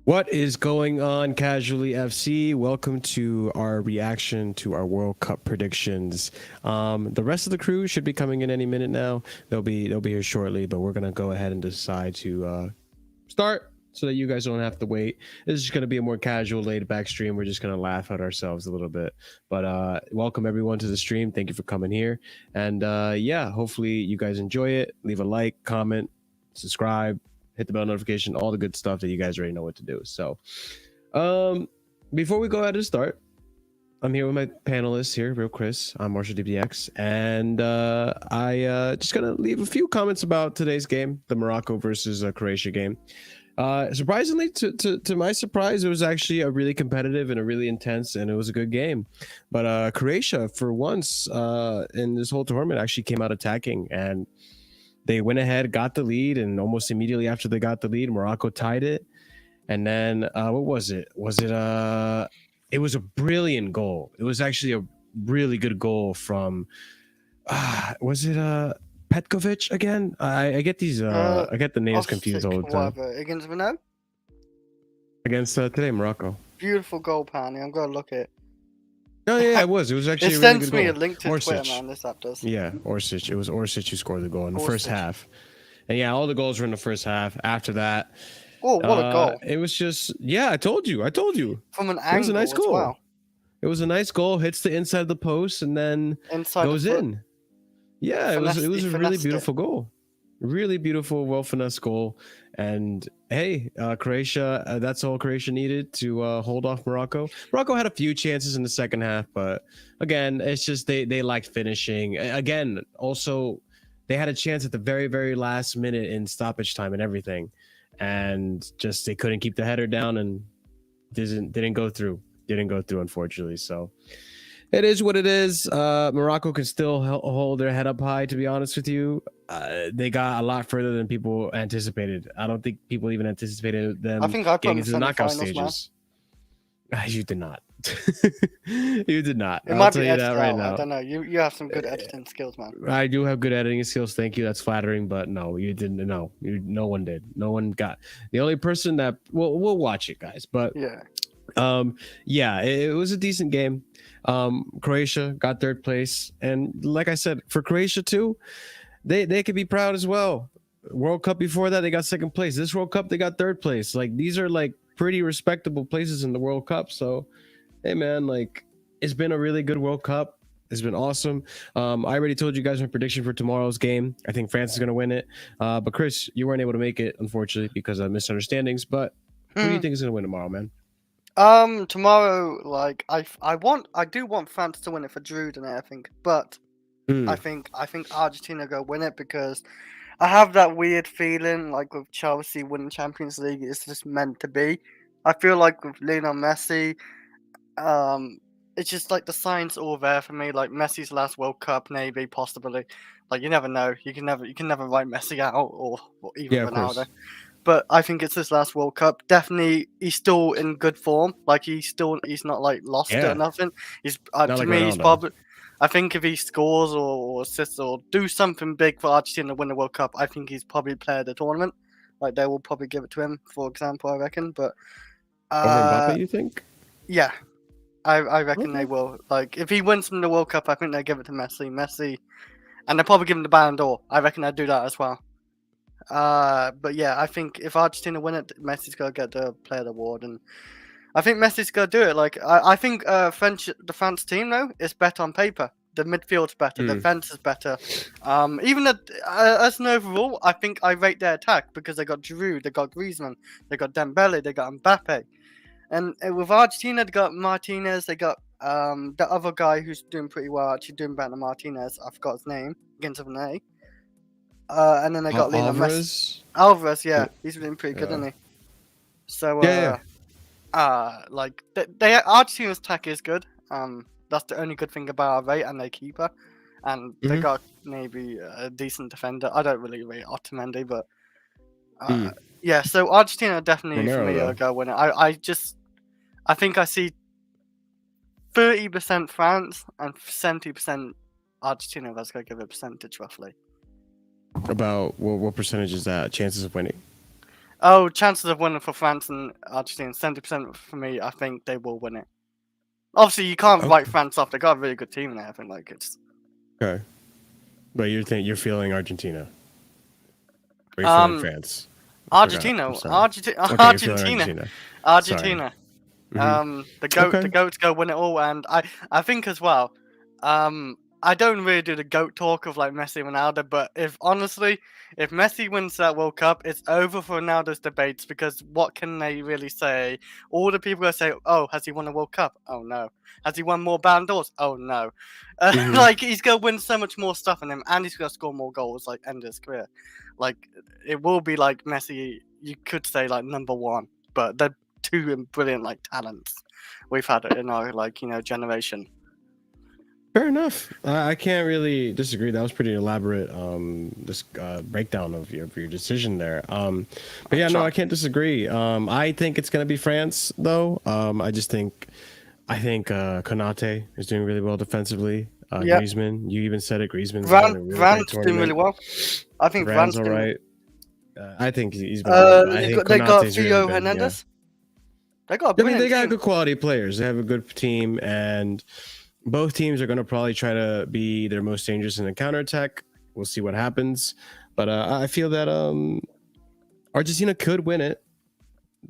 What is going on, Casually FC? Welcome to our reaction to our World Cup predictions. The rest of the crew should be coming in any minute now. They'll be here shortly, but we're gonna go ahead and decide to start so that you guys don't have to wait. This is just gonna be a more casual, laid back stream. We're just gonna laugh at ourselves a little bit. But welcome everyone to the stream. Thank you for coming here, and yeah, hopefully you guys enjoy it. Leave a like, comment, subscribe, hit the bell notification, all the good stuff that you guys already know what to do. So before we go ahead and start, I'm here with my panelists here, real Chris. I'm Marshalldbdx, and I just gonna leave a few comments about today's game, the Morocco versus Croatia game. Surprisingly, to my surprise, it was actually a really competitive and a really intense, and it was a good game. But Croatia, for once in this whole tournament, actually came out attacking, and they went ahead, got the lead, and almost immediately after they got the lead, Morocco tied it. And then what was it? It was a brilliant goal. It was actually a really good goal from was it Petkovic again? I get these I get the names confused all the time. Against Renault? Against today, Morocco. Beautiful goal, Panny. I'm gonna look at it. Oh yeah, it was. It was actually It a really sends good me goal. a link to Orsic. Twitter, man. This app does. Yeah, Orsic. It was Orsic who scored the goal in the first Orsic. half. And yeah, all the goals were in the first half. After that, Oh, what a goal! It was just, yeah, I told you. From an angle, it was a nice goal. well. It was a nice goal. Hits the inside of the post and then Inside goes in. Yeah, it was a really beautiful goal. Really beautiful, well finessed goal. And hey, Croatia, that's all Croatia needed to hold off Morocco. Morocco had a few chances in the second half, but again, it's just they lacked finishing. Again, also they had a chance at the very, very last minute in stoppage time and everything, and just they couldn't keep the header down and didn't go through. Didn't go through, unfortunately. So it is what it is. Morocco can still hold their head up high, to be honest with you. They got a lot further than people anticipated. I don't think people even anticipated them getting into the knockout stages. You did not. You did not. I'll tell you that right now. I don't know. You have some good editing skills, man. I do have good editing skills. Thank you. That's flattering. But no, you didn't. No, no one did. No one got. The only person that we'll watch it, guys. But yeah, it was a decent game. Croatia got third place, and like I said, for Croatia too, they could be proud as well. World Cup before that, they got second place. This World Cup, they got third place. Like, these are like pretty respectable places in the World Cup. So hey man, like, it's been a really good World Cup. It's been awesome. I already told you guys my prediction for tomorrow's game. I think France is going to win it. But Chris, you weren't able to make it, unfortunately, because of misunderstandings. But who do you think is going to win tomorrow, man? Tomorrow, like I do want France to win it for Drew tonight, I think, but I think Argentina go win it because I have that weird feeling like with Chelsea winning Champions League, it's just meant to be. I feel like with Lionel Messi, it's just like the signs all there for me. Like Messi's last World Cup, maybe, possibly. Like, you never know. You can never write Messi out or even Ronaldo. But I think it's his last World Cup. Definitely, he's still in good form. Like, he's not like lost or nothing. He's to me, he's probably. I think if he scores or assists or do something big for Argentina to win the World Cup, I think he's probably player of the tournament. Like, they will probably give it to him, for example, I reckon. But over Mbappe, you think? Yeah, I reckon they will. Like, if he wins from the World Cup, I think they give it to Messi, and they'll probably give him the Ballon d'Or. I reckon they'd do that as well. But yeah, I think if Argentina win it, Messi's gonna get the player award, and I think Messi's gonna do it. Like, I think the France team though is better on paper. The midfield's better, the defense is better. Even as an overall, I think I rate their attack because they got Giroud, they got Griezmann, they got Dembele, they got Mbappe, and with Argentina they got Martinez, they got the other guy who's doing pretty well, actually doing better than Martinez. I forgot his name, begins with an A. And then they got Lionel Messi. Alvarez, yeah, he's been pretty good, isn't he? So, like, Argentina's attack is good. That's the only good thing about our rate and their keeper. And they got maybe a decent defender. I don't really rate Otamendi, but yeah. So Argentina definitely for me go win it. I think I see 30% France and 70% Argentina. Let's go give it a percentage roughly. About what percentage is that? Chances of winning? Oh, chances of winning for France and Argentina, 70% for me. I think they will win it. Obviously, you can't write France off. They got a really good team there. I think like it's. Okay, but you're feeling Argentina, or you're feeling France? I forgot. Argentina, I'm sorry. Argentina, Okay, you're feeling Argentina, Argentina. Sorry. Argentina. The Okay. goats go win it all, and I think as well. I don't really do the goat talk of like Messi and Ronaldo, but if Messi wins that World Cup, it's over for Ronaldo's debates because what can they really say? All the people are say, "Oh, has he won a World Cup? Oh no. Has he won more Ballon d'Ors? Oh no." Like he's gonna win so much more stuff in him, and he's gonna score more goals like end his career. Like it will be like Messi. You could say like number one, but they're two brilliant like talents we've had in our generation. Fair enough. I can't really disagree. That was pretty elaborate. This breakdown of your decision there. But yeah, no, I can't disagree. I think it's gonna be France though. I think Konate is doing really well defensively. Griezmann, you even said it. Griezmann's having a really great tournament. Doing really well. I think Varane's all right. I think he's been. I think they got Konate's Theo really Hernandez. Yeah. They got good quality players. They have a good team, and both teams are going to probably try to be their most dangerous in the counterattack. We'll see what happens, but I feel that Argentina could win it.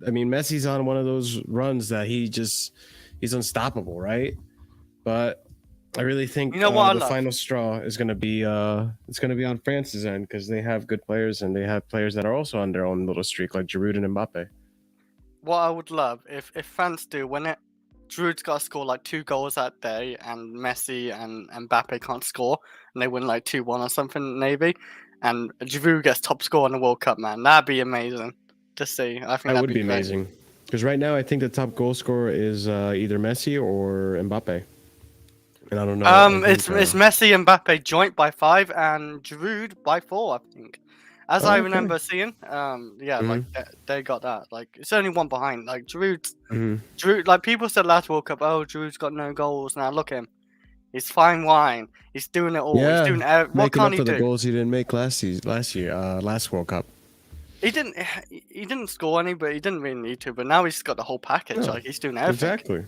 I mean, Messi's on one of those runs that he's unstoppable, right? But I really think the final straw is going to be it's going to be on France's end because they have good players and they have players that are also on their own little streak like Giroud and Mbappe. What I would love if France do win it, Giroud's got to score like 2 goals that day, and Messi and Mbappe can't score, and they win like 2-1 or something maybe, and Giroud gets top score in the World Cup. Man, that'd be amazing to see. I think that would be amazing. Because right now I think the top goal scorer is either Messi or Mbappe. And I don't know. It's Messi and Mbappe joint by 5 and Giroud by 4, I think. As I remember seeing, like they got that. Like it's only one behind. Like Giroud, like people said last World Cup, oh, Giroud's got no goals. Now look at him. He's fine wine. He's doing it all. Yeah, he's doing what can't he do? The goals he didn't make last World Cup. He didn't score any, but he didn't really need to. But now he's got the whole package. Yeah, like he's doing everything. Exactly.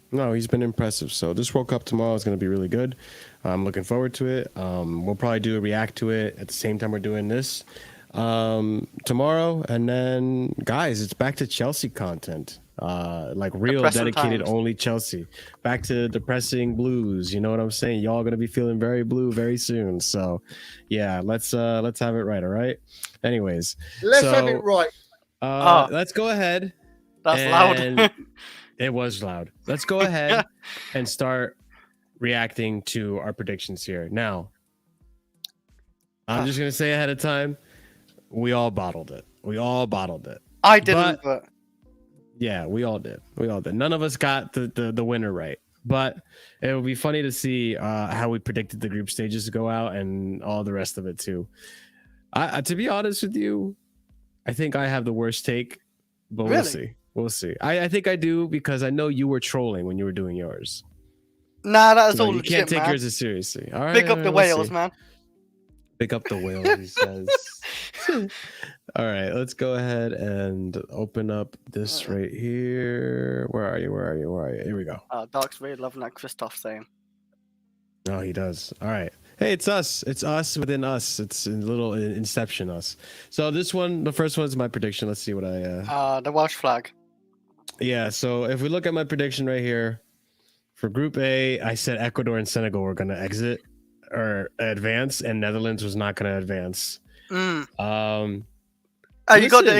No, he's been impressive. So this World Cup tomorrow is going to be really good. I'm looking forward to it. We'll probably do a react to it at the same time we're doing this tomorrow. And then, guys, it's back to Chelsea content. Like real dedicated only Chelsea. Back to depressing blues. You know what I'm saying? Y'all going to be feeling very blue very soon. So, yeah, let's have it right. All right. Anyways, let's have it right. Let's go ahead. That's loud. It was loud. Let's go ahead and start reacting to our predictions here. Now, I'm just going to say ahead of time, we all bottled it. I didn't, but... Yeah, we all did. None of us got the winner right. But it will be funny to see how we predicted the group stages to go out and all the rest of it too. To be honest with you, I think I have the worst take, but really? We'll see. I think I do because I know you were trolling when you were doing yours. Nah, that was all legit, you can't take man. yours as seriously. All right, pick up the whales, man. Pick up the whales, he says. All right, let's go ahead and open up this right here. Where are you? Here we go. Dark's really loving that Christoph saying. Oh, he does. All right. Hey, it's us. It's us within us. It's a little Inception us. So this one, the first one is my prediction. Let's see what I... the Welsh flag. Yeah, so if we look at my prediction right here, for Group A, I said Ecuador and Senegal were going to exit or advance, and Netherlands was not going to advance. You got the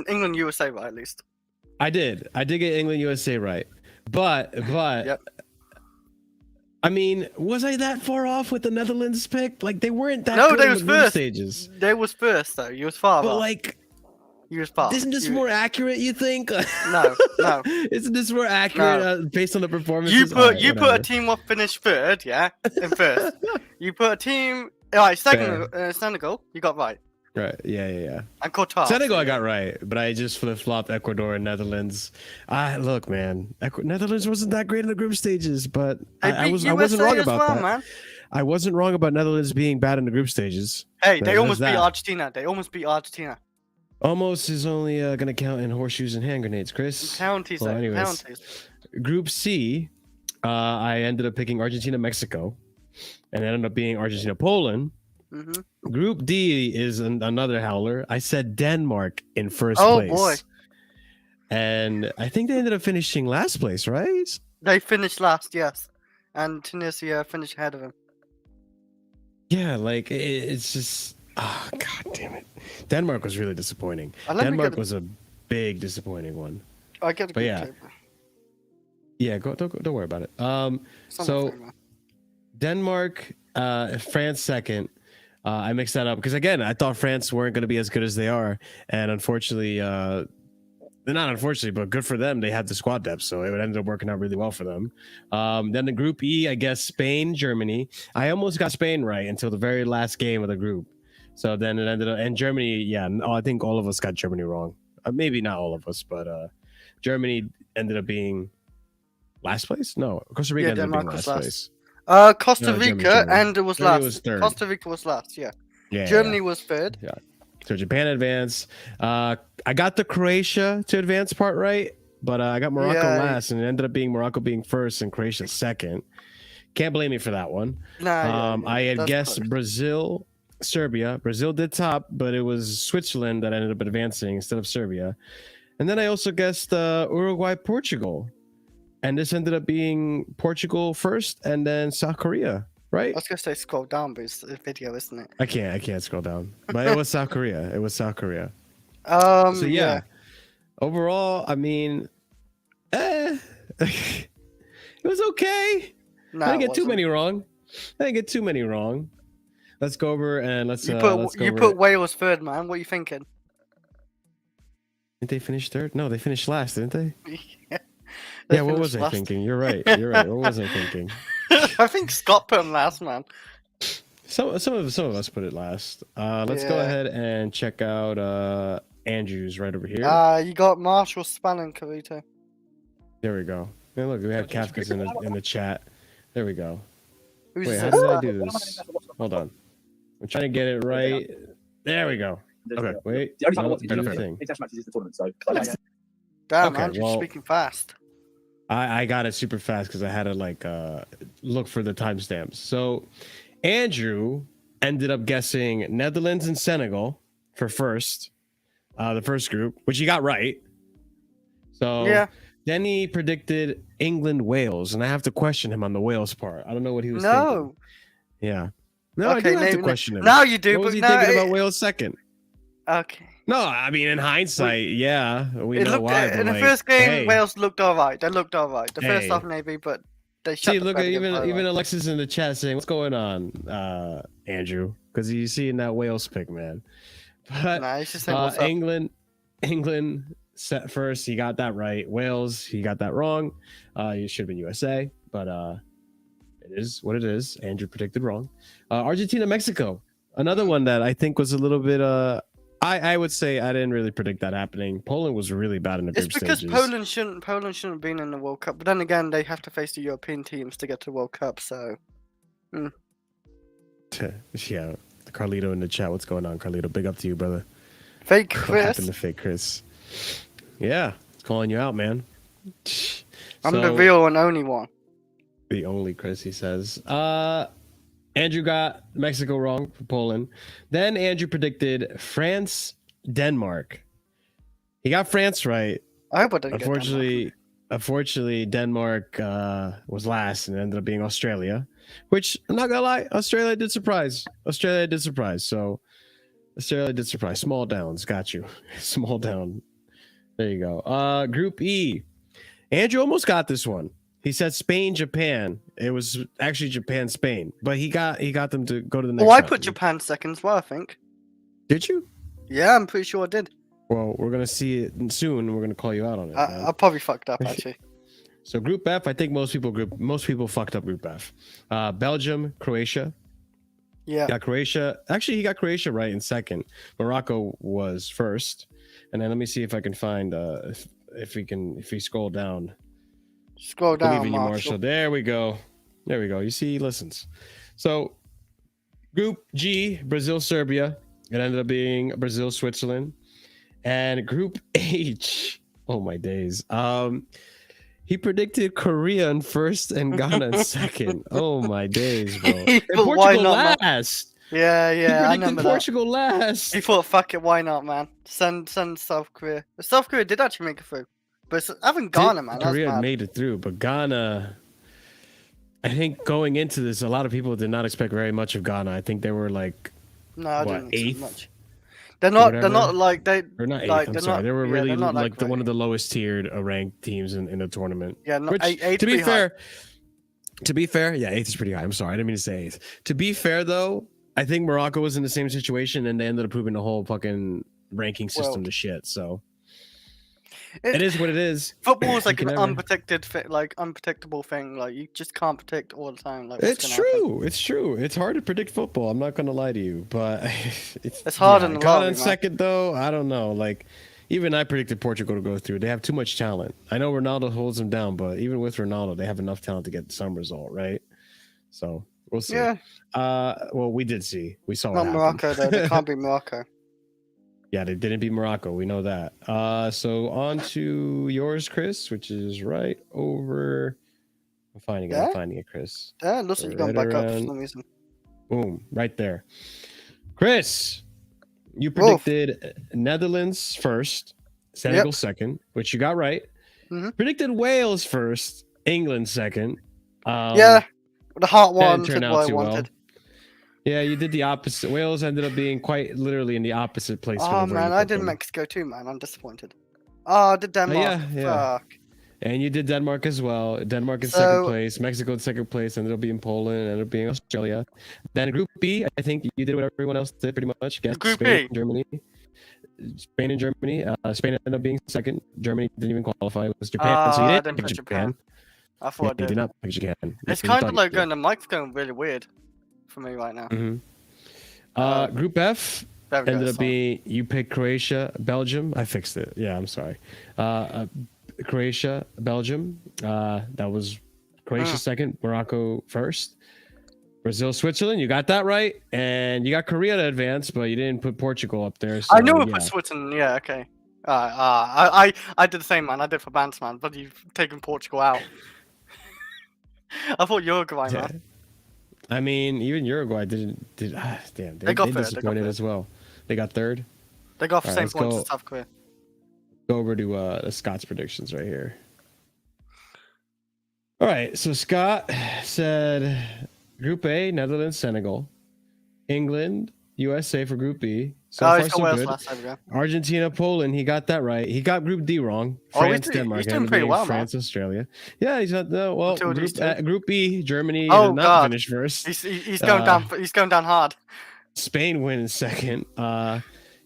England USA right at least. I did get England USA right, but yep. I mean, was I that far off with the Netherlands pick? Like they weren't that. No, good they was in the first. Stages. They was first though. You was far. But like, you was far. Isn't this more accurate? You think? No. Isn't this more accurate based on the performance? You put a team what finished third, yeah, in first. You put a team second. Senegal, you got right. Right. Yeah. And Qatar. Senegal, I got right, but I just flip-flopped Ecuador and Netherlands. Look, man, Netherlands wasn't that great in the group stages, but I wasn't wrong about that. Man. I wasn't wrong about Netherlands being bad in the group stages. Hey, they almost beat Argentina. Almost is only gonna count in horseshoes and hand grenades, Chris. Penalties, Well, though. anyways, Penalties. Group C, I ended up picking Argentina, Mexico, and it ended up being Argentina, Poland. Hmm. Group D is another howler. I said Denmark in first Oh place. boy, And I think they ended up finishing last place, right? they finished last, yes, and Tunisia finished ahead of them. Yeah, like it's just, oh, god damn it. Denmark was really disappointing. Let me Denmark get was a big disappointing one. I get a But good yeah. table. Yeah, don't worry about it. It's not my So thing, man. Denmark, France second. I mixed that up because again, I thought France weren't going to be as good as they are, and unfortunately, not unfortunately, but good for them. They had the squad depth, so it ended up working out really well for them. Then the Group E, I guess Spain, Germany. I almost got Spain right until the very last game of the group. So then it ended up, and Germany, yeah, I think all of us got Germany wrong. Maybe not all of us, but Germany ended up being last place. No, Costa Rica Yeah, ended up being Denmark was last last. place. Costa No, Rica Germany. and it was Germany last. was third. Costa Rica was last. Yeah. Yeah, Germany was third. yeah. So Japan advanced. I got the Croatia to advance part right, but I got Morocco Yeah. last, and it ended up being Morocco being first and Croatia second. Can't blame me for that one. Nah, I had that's guessed close. Brazil, Serbia. Brazil did top, but it was Switzerland that ended up advancing instead of Serbia. And then I also guessed Uruguay, Portugal, and this ended up being Portugal first, and then South Korea. Right? I was gonna say scroll down, but it's a video, isn't it? I can't scroll down. But it was South Korea. It was South Korea. So So yeah. Overall, I mean, it was okay. No, I didn't get too many wrong. Let's go over and let's You let's go over put it. Wales third, man. What are you thinking? Didn't they finish third? No, they finished last, didn't they? They Yeah, what was finished I last. thinking? You're right. What was I thinking? I think Scott put him last, man. Some of us put it last. Let's go Yeah. ahead and check out Andrew's right over here. You got Marshall, Span, and Carito. There we go. Hey, look, we have Kafka's in the chat. There we go. Who's Wait, this? how did I do this? Hold on. I'm trying to get it right. There we go. Okay, wait. The only time I No, want to better do thing. international matches is the tournament, so Damn, Okay, Andrew's well- speaking fast. I got it super fast because I had to like look for the timestamps. So Andrew ended up guessing Netherlands and Senegal for first, the first group, which he got right. So Yeah. then he predicted England, Wales, and I have to question him on the Wales part. I don't know what he was thinking. No. Yeah. No, I Okay, do have to no, question him. Now you do, What was but he no, thinking it- about Wales second? Okay. No, I mean in hindsight, yeah, we It know looked why. But in the like, first game, hey, Wales looked alright. They looked alright. The first Hey. half maybe, but they shut see, the look at bed against even Ireland. Alexis in the chat saying, "What's going on, Andrew?" Because you see in that Wales pick, man. But Nah, he's just saying what's up. England set first. He got that right. Wales, he got that wrong. It should have been USA, but it is what it is. Andrew predicted wrong. Argentina, Mexico, another one that I think was a little bit. I would say I didn't really predict that happening. Poland was really bad in the It's group because stages. Poland shouldn't have been in the World Cup. But then again, they have to face the European teams to get to the World Cup. So Yeah, Carlito in the chat. What's going on, Carlito? Big up to you, brother. fake What happened Chris. to fake Chris? Yeah, it's calling you out, man. I'm the So, real and only one. the only Chris, he says. Andrew got Mexico wrong for Poland. Then Andrew predicted France, Denmark. He got France right. I hope I didn't get Unfortunately, Denmark was last and ended up being Australia, which I'm not gonna lie, Australia did surprise. So Australia did surprise. Small downs, got you. Small down. There you go. Group E. Andrew almost got this one. He said Spain, Japan. It was actually Japan, Spain, but he got them to go to the next. Oh, I round. put Japan second as well, I think. Did you? Yeah, I'm pretty sure I did. Well, we're gonna see it soon. We're gonna call you out on it. man. I probably fucked up actually. So Group F, I think most people fucked up Group F. Belgium, Croatia. Yeah. Got Croatia. Actually, he got Croatia right in second. Morocco was first. And then let me see if I can find if we scroll down. Scroll Believe down, in you, Marshall. Marshall. There we go. You see, he listens. So Group G, Brazil, Serbia. It ended up being Brazil, Switzerland. And Group H, oh my days. He predicted Korea in first and Ghana in second. Oh my days, bro. And But why Portugal not, man? last. Yeah, He I predicted remember Portugal that. last. He thought, fuck it, why not, man? Send South Korea. South Korea did actually make it through. But having Ghana, man, that's Korea mad. made it through, but Ghana, I think going into this, a lot of people did not expect very much of Ghana. I think they were like, No, I what, didn't expect eighth? much. They're not Whatever. like they. Or not eighth, Like, I'm they're sorry. not, They were yeah, really they're not like that one of great. the lowest tiered ranked teams in the tournament. Yeah, no, Which, eighth to be pretty high. fair, yeah, eighth is pretty high. I'm sorry, I didn't mean to say eighth. To be fair, though, I think Morocco was in the same situation, and they ended up proving the whole fucking ranking system to shit. So it is what it is. Football is like You an can never- unpredictable thing. Like you just can't predict all the time. Like It's true. It's true. It's hard to predict football. I'm not gonna lie to you, but It's hard in the Ghana lottery, in man. second, though. I don't know. Like, even I predicted Portugal to go through. They have too much talent. I know Ronaldo holds them down, but even with Ronaldo, they have enough talent to get some result, right? So we'll see. Yeah. Well, we did see. We saw. Not what Morocco happened. though. They can't beat Morocco. Yeah, they didn't beat Morocco. We know that. So on to yours, Chris, which is right over. I'm finding it. Yeah? I'm finding it, Chris. Yeah, it looks like you're going Right back up for around- some reason. Boom, right there. Chris, you Wolf. predicted Netherlands first, Senegal second, which you got right. Mhm. Predicted Wales first, England second. Yeah, the heart that one didn't took turn what out I too well. wanted. Yeah, you did the opposite. Wales ended up being quite literally in the opposite place. Oh from where man, you I put did them. Mexico too, man. I'm disappointed. Oh, I did Denmark. yeah. Fuck. And you did Denmark as well. Denmark in So- second place. Mexico in second place. Ended up being Poland. Ended up being Australia. Then Group B, I think you did what everyone else did pretty much. Guess Group Spain, B? Germany. Spain and Germany. Spain ended up being second. Germany didn't even qualify. It was Japan. So you I didn't didn't pick put Japan. I thought Yeah, I you did. did not pick Japan. It's You kind thought of you like did. going. The mic's going really weird for me right now. Group F There we go, ended up sorry. being you picked Croatia, Belgium. I fixed it. Yeah, I'm sorry. Croatia, Belgium. That was Croatia second, Morocco first. Brazil, Switzerland. You got that right, and you got Korea to advance, but you didn't put Portugal up there. So, I knew it yeah. for Switzerland. Yeah, okay. I did the same, man. I did for Bandsman, but you've taken Portugal out. I thought Uruguay, Yeah. man. I mean, even Uruguay damn, They got third, they got disappointed third. as well. They got third. They got the All right, same let's points go. as South Korea. Go over to Scott's predictions right here. All right, so Scott said Group A, Netherlands, Senegal, England, USA for Group B. So Oh, far, he's got so Wales good. last time ago. Argentina, Poland, he got that right. He got Group D wrong. Oh, he's France, doing- Denmark. he's doing ended up pretty being well, man. France, Australia. Yeah, he's not. No, well, Until these two. Group B, Germany Oh, did not God. finish first. He's going down. He's going down hard. Spain win in second.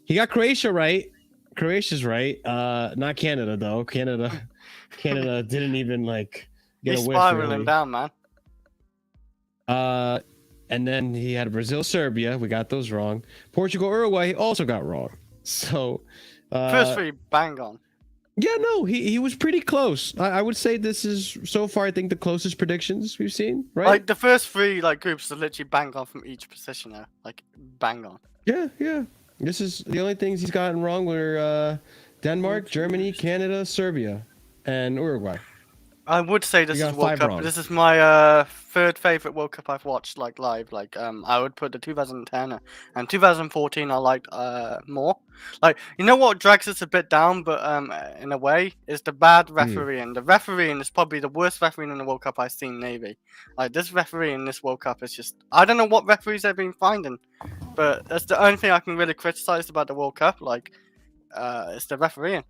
He got Croatia right. Croatia's right. Not Canada though. Canada didn't even like get He's a whiff. spiraling Really. down, man. And then he had Brazil, Serbia. We got those wrong. Portugal, Uruguay. He also got wrong. So First three, bang on. yeah, no, he was pretty close. I would say this is so far. I think the closest predictions we've seen. Right? Like the first three, like groups are literally bang on from each position now. Like bang on. Yeah. This is the only things he's gotten wrong were Denmark, Germany, Canada, Serbia, and Uruguay. I would say this You is got World 5 Cup. wrong. This is my third favorite World Cup I've watched like live. Like I would put the 2010 and 2014 I liked more. Like you know what drags us a bit down, but in a way, is the bad refereeing. The refereeing is probably the worst refereeing in the World Cup I've seen. Navy. Like this referee in this World Cup is just I don't know what referees they've been finding, but that's the only thing I can really criticize about the World Cup. Like it's the refereeing.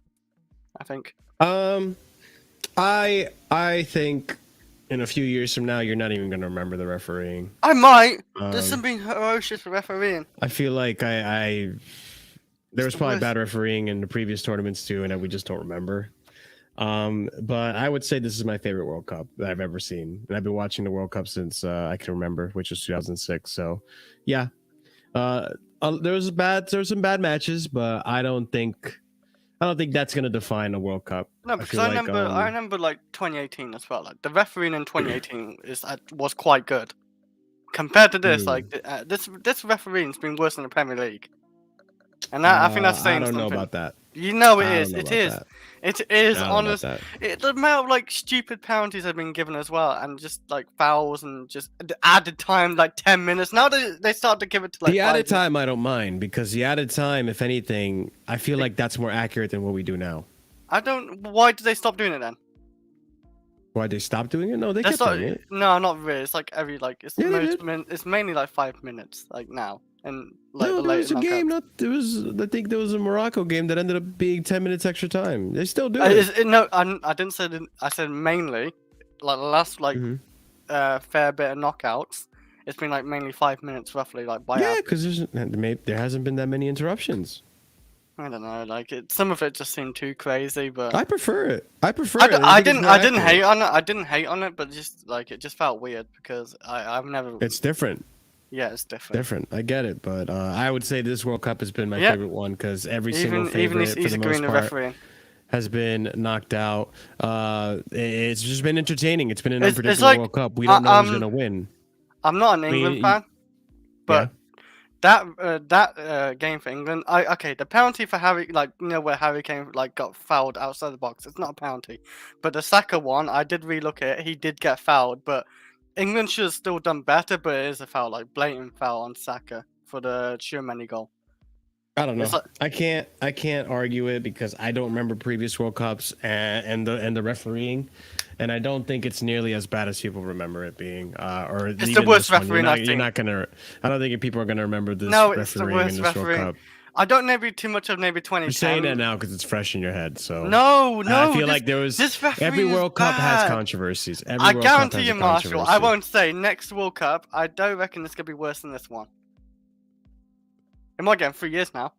I think. I think in a few years from now, you're not even going to remember the refereeing. I might. There's Um, some being ferocious refereeing. I feel like there was the probably worst. bad refereeing in the previous tournaments too, and that we just don't remember. But I would say this is my favorite World Cup that I've ever seen, and I've been watching the World Cup since I can remember, which was 2006. So, yeah, there was some bad matches, but I don't think that's going to define a World Cup. No, because feel I like, remember like 2018 as well. Like the refereeing in 2018 was quite good compared to this. Like this refereeing's been worse than the Premier League, and I think that's saying I don't know something. about that. You know it I is. don't know It about is. that. It is I don't know about honest. that. The amount of like stupid penalties have been given as well, and just like fouls and just added time like 10 minutes. Now they start to give it to like The added 5 minutes. time I don't mind because the added time, if anything, I feel like that's more accurate than what we do now. I don't. Why did they stop doing it then? Why they stopped doing it? No, they That's kept not. doing it. No, not really. It's like every like it's Yeah, they most. did. It's mainly like 5 minutes like now, and like No, the there was later a game. knockouts. Not there was. I think there was a Morocco game that ended up being 10 minutes extra time. They still do it. No, I didn't say. I said mainly, like the last like Mhm. fair bit of knockouts. It's been like mainly 5 minutes roughly, like by Yeah, average. because there hasn't been that many interruptions. I don't know, like some of it just seemed too crazy, but I prefer it. I prefer I, it. d- I think it's more I didn't accurate. hate on it. I didn't hate on it, but just like it just felt weird because I've never. It's different. Yeah, it's different. I get it, but I would say this World Cup has been my Yeah. favorite one because every single Even favorite he's for the agreeing most with part refereeing. has been knocked out. It's just been entertaining. It's been an It's unpredictable like, World Cup. We don't know who's gonna win. I'm not an England fan, but that game for England, the penalty for Harry, like where Harry Kane like got fouled outside the box, it's not a penalty, but the Saka one, I did relook at it, he did get fouled, but England should have still done better, but it is a foul, like blatant foul on Saka for the Tchouaméni goal. I don't know. It's like, I can't argue it because I don't remember previous World Cups and the refereeing, and I don't think it's nearly as bad as people remember it being. Or it's even the worst this one. refereeing I've You're seen. not gonna. I don't think people are gonna remember this No, it's the refereeing worst in this World refereeing. Cup. I don't know too much of maybe 2010. You're saying that now because it's fresh in your head. So No, I feel like there was this every refereeing is World Cup has bad. controversies. Every I World Cup guarantee has you, a Marshall, I controversy. won't say next World Cup, I don't reckon it's going to be worse than this one. It might get in 3 years now.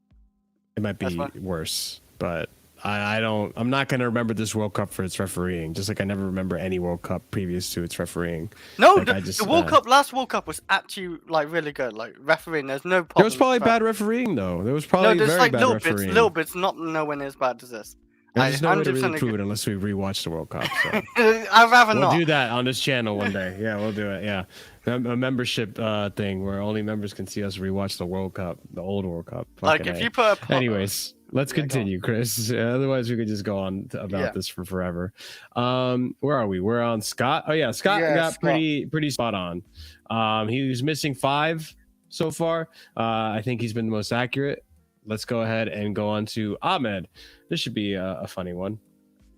It might be worse, but I'm not going to remember this World Cup for its refereeing, just like I never remember any World Cup previous to its refereeing. No, like the World Cup, last World Cup was actually like really good. Like refereeing, there's no problem. There was probably bad refereeing though. There was probably there's very like bad refereeing. little bits, not nowhere near as bad as this. There's no way to 100% really agree. prove it unless we rewatch the World Cup. So. I'd rather We'll not. do that on this channel one day. Yeah, we'll do it. Yeah, a membership thing where only members can see us rewatch the World Cup, the old World Cup. Like Fucking if A. you put a Anyways, let's continue, Chris. Otherwise, we could just go on about this for forever. Where are we? We're on Scott. Oh yeah, Scott got pretty spot on. He was missing 5 so far. I think he's been the most accurate. Let's go ahead and go on to Ahmed. This should be a funny one.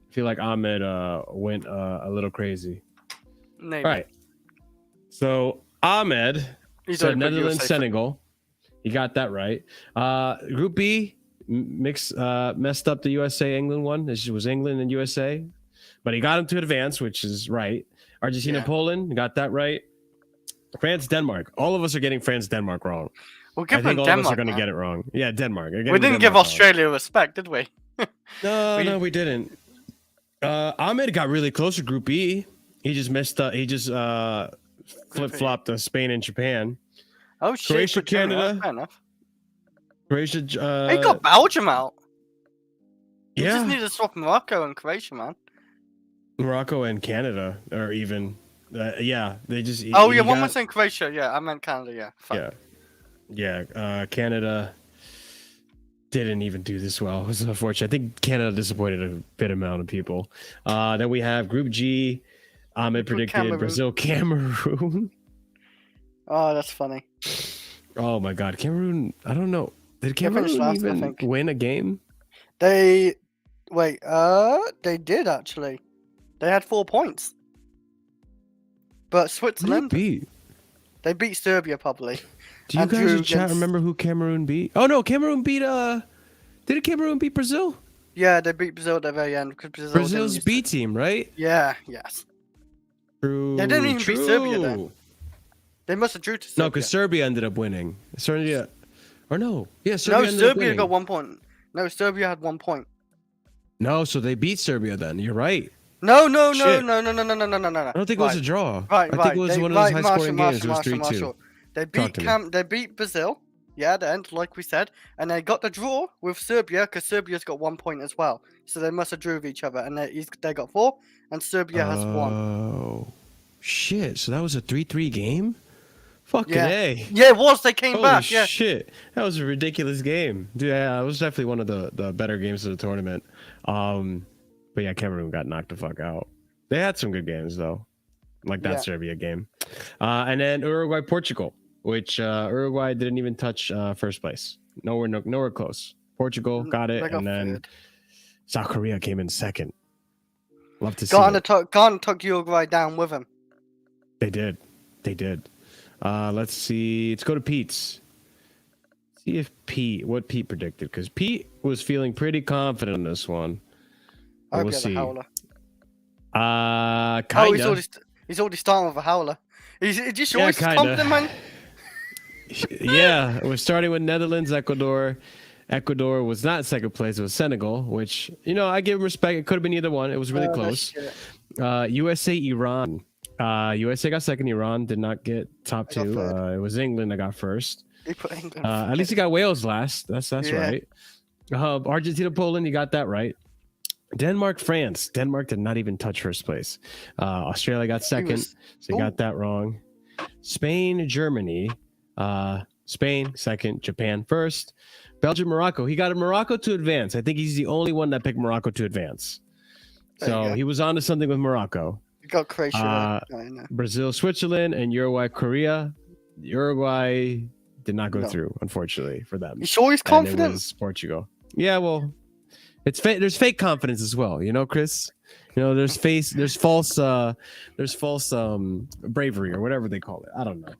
I feel like Ahmed went a little crazy. Maybe. All right. So Ahmed said Netherlands, Senegal. He got that right. Group B messed up the USA England one. This was England and USA, but he got him to advance, which is right. Argentina, Poland, got that right. France, Denmark. All of us are getting France, Denmark wrong. We'll I think all of us are going to get it wrong. Yeah, Denmark. We didn't give Australia respect, did we? No, we didn't. Ahmed got really close to Group B. He just messed up. He just flip-flopped Spain and Japan. Oh shit! Croatia, Canada. Fair enough. Croatia. He got Belgium out. Yeah. You just need to swap Morocco and Croatia, man. Morocco and Canada, or even. Yeah, they just. Oh yeah, one was saying Croatia. Yeah, I meant Canada. Yeah. Fuck. Yeah. Canada didn't even do this well. It was unfortunate. I think Canada disappointed a bit amount of people. Then we have Group G. Ahmed predicted Cameroon. Brazil, Cameroon. Oh, that's funny. Oh my God, Cameroon! I don't know. Did Cameroon last, even win a game? They did actually. They had 4 points. But Switzerland, they beat Serbia probably. Do you guys in chat remember who Cameroon beat? Oh no, Cameroon beat did Cameroon beat Brazil? Yeah, they beat Brazil at the very end because Brazil's B team, right? Yeah, yes. True. They didn't even beat Serbia then. They must have drew to Serbia. No, because Serbia ended up winning. Serbia, or no? Yeah, Serbia got 1 point. No, Serbia had 1 point. No, so they beat Serbia then. You're right. No. Shit. No. I don't think it was a draw. Right. I think it was one of those high-scoring games. It was 3-2. They beat Brazil. Yeah, the end, like we said, and they got the draw with Serbia because Serbia's got 1 point as well. So they must have drew with each other, and they got 4, and Serbia has 1. Oh, shit! So that was a 3-3 game. Fucking Yeah. A. Yeah, it was. They came Holy back. Yeah. shit. That was a ridiculous game. Dude, yeah, it was definitely one of the better games of the tournament. But yeah, Cameroon got knocked the fuck out. They had some good games though. Like that Yeah. Serbia game. And then Uruguay, Portugal, which Uruguay didn't even touch first place. Nowhere close. Portugal got it, They got and then third. South Korea came in second. Love to see Ghana it. took Uruguay down with him. They did. Let's see. Let's go to Pete's. See if what Pete predicted, because Pete was feeling pretty confident in this one. I hope We'll he has see. a howler. Kinda. Oh, he's already starting with a howler. He's just Yeah, always kinda. confident, man. Yeah, we're starting with Netherlands, Ecuador. Ecuador was not second place; it was Senegal, which I give him respect. It could have been either one. It was really No close. shit. USA, Iran. USA got second. Iran did not get top I got two. third. It was England that got first. He put England. At least he got Wales last. That's Yeah. right. Argentina, Poland, you got that right. Denmark, France. Denmark did not even touch first place. Australia got second, so you got that wrong. Spain, Germany. Spain second, Japan first. Belgium, Morocco. He got Morocco to advance. I think he's the only one that picked Morocco to advance. There you So go. he was onto something with Morocco. You got Croatia. Uh, I know. Brazil, Switzerland, and Uruguay, Korea. Uruguay did not go No. through, unfortunately, for them. You sure he's And it confident? was Portugal. Yeah, well, it's fake. There's fake confidence as well, Chris. There's false bravery or whatever they call it. I don't know.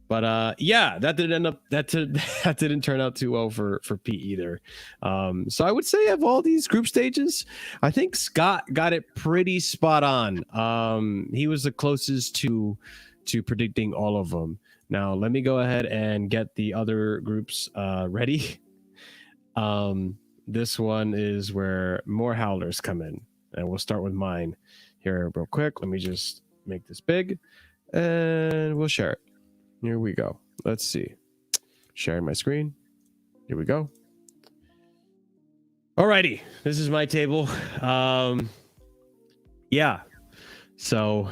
But yeah, that didn't turn out too well for Pete either. So I would say of all these group stages, I think Scott got it pretty spot on. He was the closest to predicting all of them. Now let me go ahead and get the other groups ready. This one is where more howlers come in, and we'll start with mine here real quick. Let me just make this big, and we'll share it. Here we go. Let's see. Sharing my screen. Here we go. Alrighty. This is my table. Yeah. So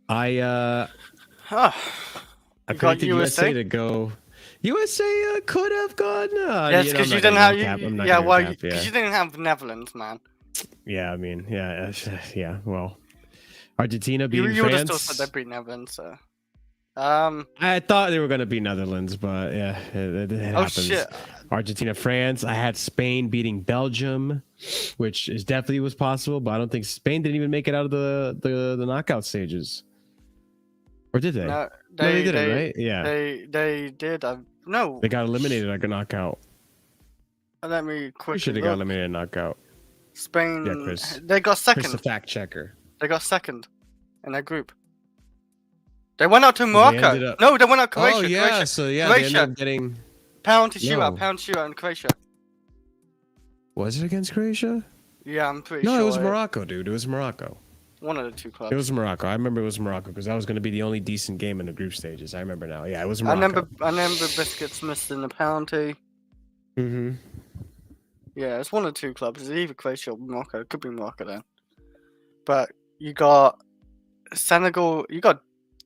I Huh. predicted USA? USA to go. USA could have gone. Yes, because you didn't have. Because you didn't have Netherlands, man. Yeah, I mean, yeah. Well, Argentina beating You would have France. still said they beat Netherlands. So. I thought they were going to beat Netherlands, but yeah, it Oh happens. shit. Argentina, France. I had Spain beating Belgium, which is definitely was possible, but I don't think Spain didn't even make it out of the knockout stages. Or did they? No, They didn't, right? Yeah. They did. No. They got eliminated like a knockout. Let me Pretty quickly sure they look. got eliminated in knockout. Spain. Yeah, Chris. They got Chris, second. the fact checker. They got second in their group. They went out to They Morocco. ended up- No, they went out Croatia. Oh yeah, Croatia. so yeah, Croatia. they ended up getting. Pound to shootout. No. Pound shootout in Croatia. Was it against Croatia? Yeah, I'm pretty No, sure. it was Morocco, dude. It was Morocco. One of the two clubs. It was Morocco. I remember it was Morocco because that was going to be the only decent game in the group stages. I remember now. Yeah, it was Morocco. I remember Biscuits missed in the penalty. Mm-hmm. Yeah, it's one of the two clubs. It's either Croatia or Morocco. It could be Morocco then. But you got Senegal. You got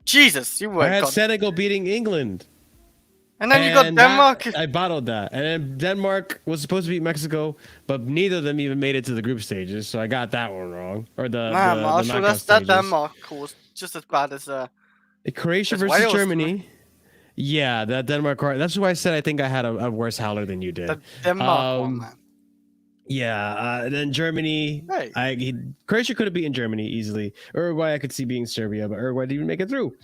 Jesus. You I were had got, Senegal beating England. and then you got And Denmark. I bottled that. And then Denmark was supposed to beat Mexico, but neither of them even made it to the group stages. So I got that one wrong. Or the Man, Marshall, knockout that stages. Denmark was just as bad as Croatia It's versus Wales, Germany. Yeah, that Denmark. That's why I said I think I had a worse howler than you did. the Denmark one, man. Yeah, then Germany. Hey. Croatia could have beaten Germany easily. Uruguay, I could see beating Serbia, but Uruguay didn't even make it through.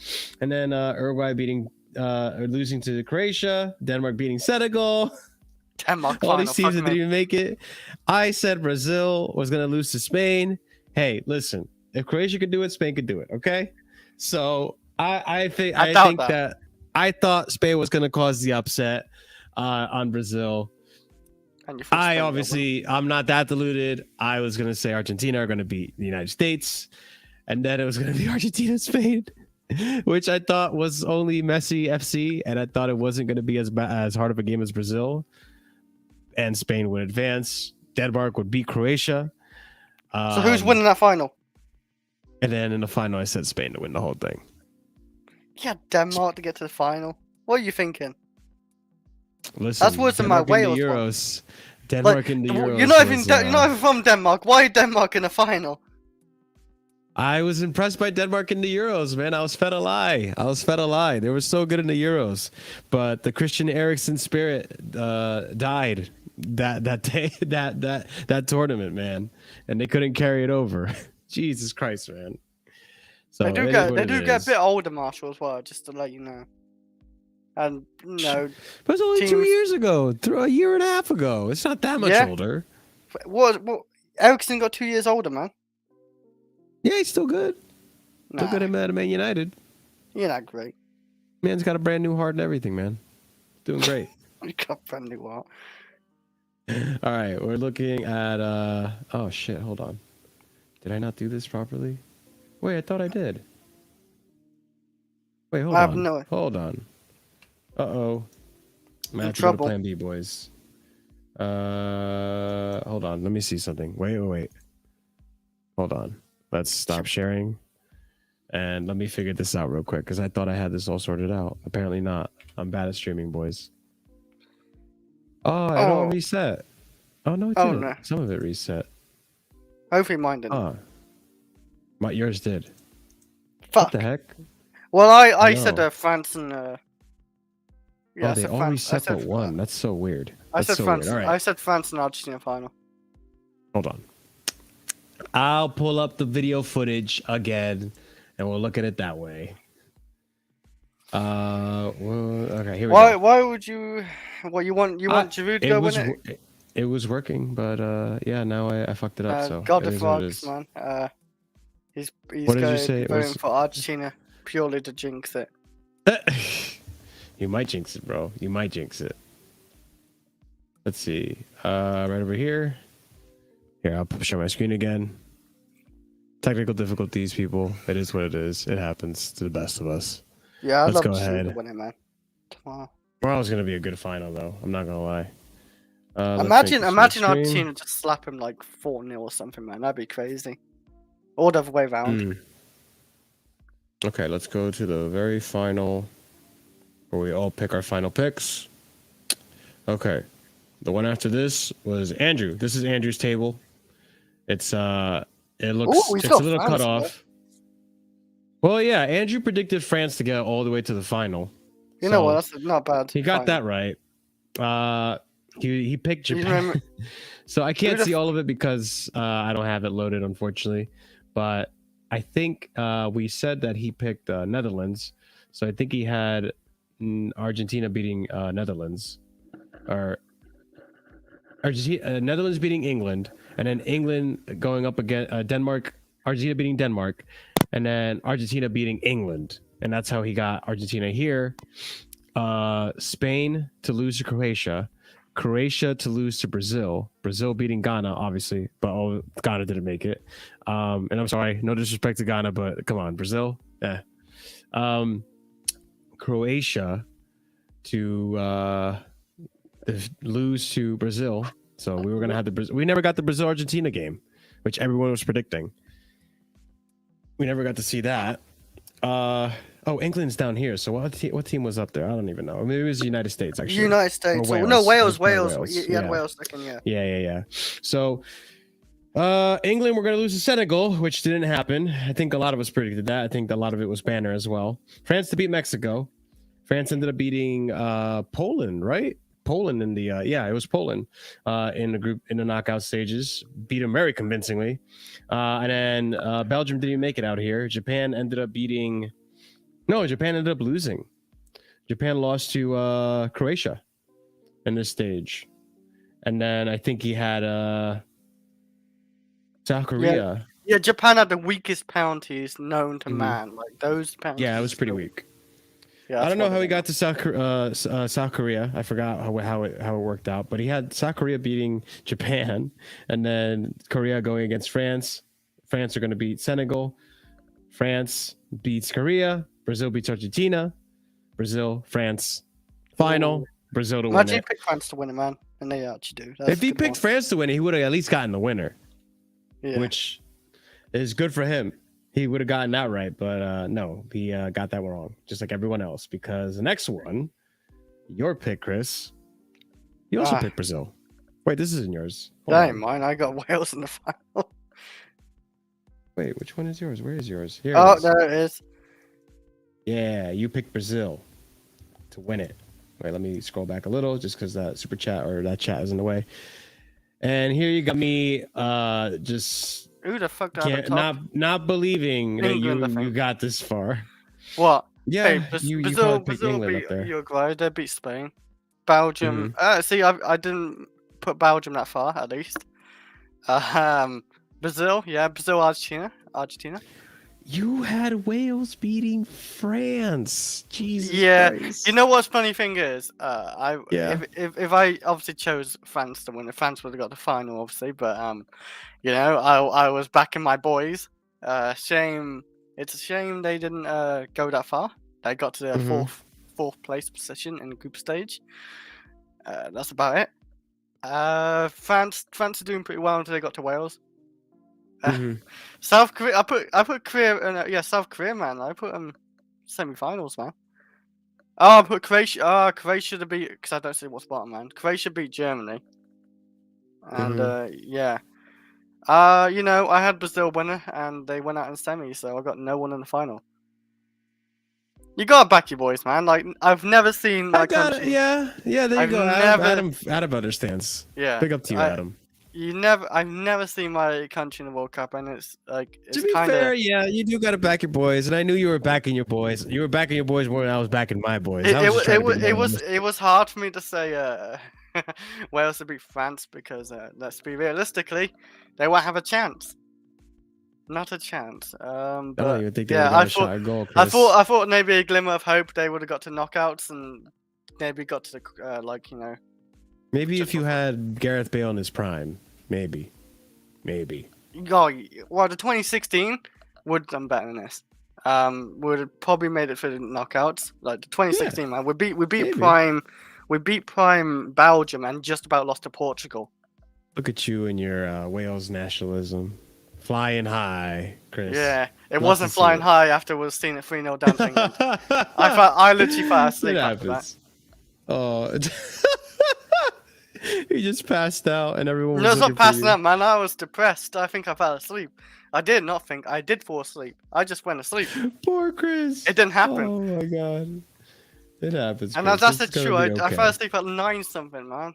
And then Uruguay beating, or losing to Croatia. Denmark beating Senegal. Denmark All final. these teams that Fuck didn't me. even make it. I said Brazil was going to lose to Spain. Hey, listen, if Croatia could do it, Spain could do it. Okay, so I think I I doubt think that I thought Spain was going to cause the upset on Brazil. And you thought Spain would win. I'm not that deluded. I was going to say Argentina are going to beat the United States, and then it was going to be Argentina, Spain, which I thought was only Messi FC, and I thought it wasn't going to be as hard of a game as Brazil, and Spain would advance. Denmark would beat Croatia. So who's winning that final? And then in the final, I said Spain to win the whole thing. Yeah, Denmark to get to the final. What are you thinking? Listen, That's worse than my Denmark in the Wales one. Euros. Like, Denmark in the you're Euros not even was, you're not even from Denmark. Why are Denmark in the final? I was impressed by Denmark in the Euros, man. I was fed a lie. They were so good in the Euros, but the Christian Eriksen spirit died that day, that tournament, man, and they couldn't carry it over. Jesus Christ, man. So They do get a bit older, Marshall, as well. Just to let you know. And But it's only 2 years ago, a year and a half ago. It's not that much older. What? Ericsson got 2 years older, man. Yeah, he's still good. Nah, Still good at Man United. you're not great. Man's got a brand new heart and everything, man. Doing great. You got a brand new heart. All right, we're looking at oh shit, hold on. Did I not do this properly? Wait, I thought I did. Wait, hold on. Hold on. Uh-oh. I'm gonna have to go to plan B, boys. Hold on. Let me see something. Wait. Hold on. Let's stop sharing. And let me figure this out real quick, because I thought I had this all sorted out. Apparently not. I'm bad at streaming, boys. Oh, it all reset. Oh, no, it didn't. No. Some of it reset. Hopefully mine didn't. Oh. Yours did. Fuck. What the heck? Well, I said France and... Yeah, they all reset but one. That's so weird. I said France. Right. I said France and Argentina final. Hold on. I'll pull up the video footage again, and we'll look at it that way. Well, okay, here we go. Why would you? What you want Giroud to go win it? It was working, but yeah, now I fucked it up. So God the Fox, man. He's going for Argentina purely to jinx it. You might jinx it, bro. You might jinx it. Let's see. Right over here. Here, I'll show my screen again. Technical difficulties, people. It is what it is. It happens to the best of us. Yeah, let's go ahead. Win it, man. Tomorrow. Tomorrow's gonna be a good final, though. I'm not gonna lie. Imagine Argentina just slap him like 4-0 or something, man. That'd be crazy. Or the other way around. Okay, let's go to the very final, where we all pick our final picks. Okay, the one after this was Andrew. This is Andrew's table. It's it looks it's a little cut off. Well, yeah, Andrew predicted France to get all the way to the final. You know what? That's not bad. He got that right. He picked Japan. So I can't see all of it because I don't have it loaded, unfortunately. But I think we said that he picked Netherlands. So I think he had Argentina beating Netherlands, or Netherlands beating England, and then England going up against Denmark, Argentina beating Denmark, and then Argentina beating England, and that's how he got Argentina here. Spain to lose to Croatia, Croatia to lose to Brazil, Brazil beating Ghana, obviously, but Ghana didn't make it. And I'm sorry, no disrespect to Ghana, but come on, Brazil. Croatia to lose to Brazil. So we were gonna have we never got the Brazil Argentina game, which everyone was predicting. We never got to see that. Oh, England's down here. So what team was up there? I don't even know. Maybe it was the United States, actually. United States. Wales. No, Wales. Yeah, Wales second, yeah. Yeah. So England were going to lose to Senegal, which didn't happen. I think a lot of us predicted that. I think a lot of it was Banner as well. France to beat Mexico. France ended up beating Poland, right? Poland in the it was Poland in the group in the knockout stages. Beat them very convincingly. And then Belgium didn't even make it out here. Japan ended up losing. Japan lost to Croatia in this stage. And then I think he had South Korea. Yeah, Japan had the weakest penalties known to man. Like those penalties. Yeah, it was pretty weak. Yeah, I don't know how he got to South Korea. I forgot how it worked out, but he had South Korea beating Japan, and then Korea going against France. France are going to beat Senegal. France beats Korea. Brazil beats Argentina. Brazil, France, final. Brazil to win it. Imagine he picked France to win it, man, and they actually do. If he picked France to win it, he would have at least gotten the winner, which is good for him. he would have gotten that right, but no, he got that wrong, just like everyone else. Because the next one, your pick, Chris, you also picked Brazil. Wait, this isn't yours. Hold That ain't on. mine. I got Wales in the final. Wait, which one is yours? Where is yours? Here Oh, it is. there it is. Yeah, you picked Brazil to win it. Wait, let me scroll back a little just because that super chat or that chat is in the way. And here you got me just Who the fuck did I have not believing that England, I you think. got this far. What? Yeah, Hey, you Brazil, probably picked Brazil England beat up there. Uruguay. They beat Spain. Belgium. See, I didn't put Belgium that far, at least. Brazil. Yeah, Brazil, Argentina. You had Wales beating France. Jesus Yeah, Christ. you know what's funny thing is, Yeah. if I obviously chose France to win, France would have got the final, obviously. But you know, I was backing my boys. Shame. It's a shame they didn't go that far. They got to the fourth place position in the group stage. That's about it. France are doing pretty well until they got to Wales. South Korea. I put Korea. Yeah, South Korea, man. I put them semi-finals, man. Oh, I put Croatia. Oh, Croatia to beat, because I don't see what's bottom, man. Croatia beat Germany. And yeah. You know, I had Brazil winner, and they went out in semi, so I got no one in the final. You gotta back your boys, man. Like, I've never seen my country. Yeah, there you go. Adam understands. Yeah. Big up to you, Adam. I've never seen my country in the World Cup, and it's like, it's to be kinda... fair, yeah, you do gotta back your boys, and I knew you were backing your boys. You were backing your boys more than I was backing my boys. It was hard for me to say Wales to beat France because let's be realistically, they won't have a chance. Not a chance. But I don't even think they yeah, got a shot at goal, Chris. I thought maybe a glimmer of hope they would have got to knockouts and maybe got to the like, you know. Maybe if you had Gareth Bale in his prime, maybe. Oh, well, the 2016 would have done better than this. Would have probably made it for the knockouts. Like the 2016, man, we beat prime Belgium and just about lost to Portugal. Look at you and your Wales nationalism, flying high, Chris. Yeah, it wasn't flying high after we seen it 3-0 down to England. I literally fell asleep after that. Oh. He just passed out and everyone was No, it's looking not passing for you. out, man. I was depressed. I think I fell asleep. I did not think. I did fall asleep. I just went asleep. Poor Chris. It didn't happen. Oh my god. It happens. And Chris. that's It's the gonna truth. be I okay. fell asleep at 9 something, man.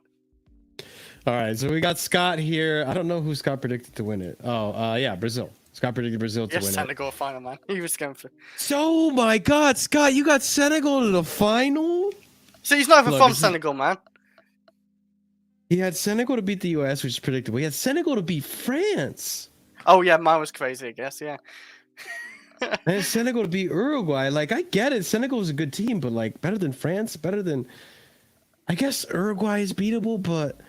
All right, so we got Scott here. I don't know who Scott predicted to win it. Oh, yeah, Brazil. Scott predicted Brazil to win it. Senegal final, man. He was going for... So, my God, Scott, you got Senegal to the final? See, he's not even from Senegal, man. He had Senegal to beat the U.S., which is predictable. He had Senegal to beat France. Oh, yeah, mine was crazy, I guess, yeah. And Senegal to beat Uruguay. Like, I get it. Senegal is a good team, but, like, better than France, better than... I guess Uruguay is beatable, but...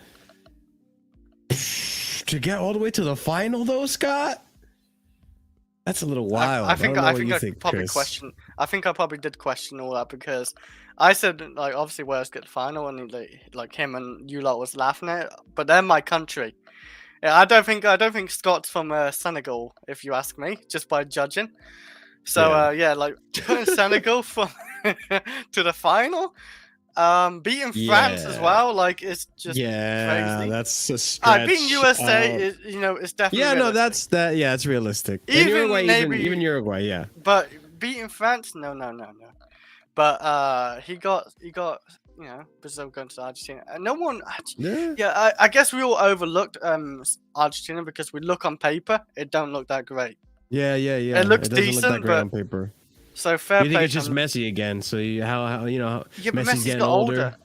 to get all the way to the final, though, Scott? That's a little wild. I think I probably Chris. I think I probably did question all that because I said, like, obviously Wales get the final and like him and you lot was laughing at it, but they're my country. Yeah, I don't think Scott's from Senegal, if you ask me, just by judging. So yeah, like putting Senegal from to the final, beating France as well, like it's just crazy. That's a stretch. Beating USA is, you know, it's definitely realistic. It's realistic. Even Uruguay, yeah. But beating France, no. But he got you know, Brazil going to Argentina. No one, I guess we all overlooked Argentina because we look on paper, it don't look that great. Yeah. It looks decent, look that great on paper. So fair You play. think it's just Messi again? So how you know? Yeah, but Messi's getting got older.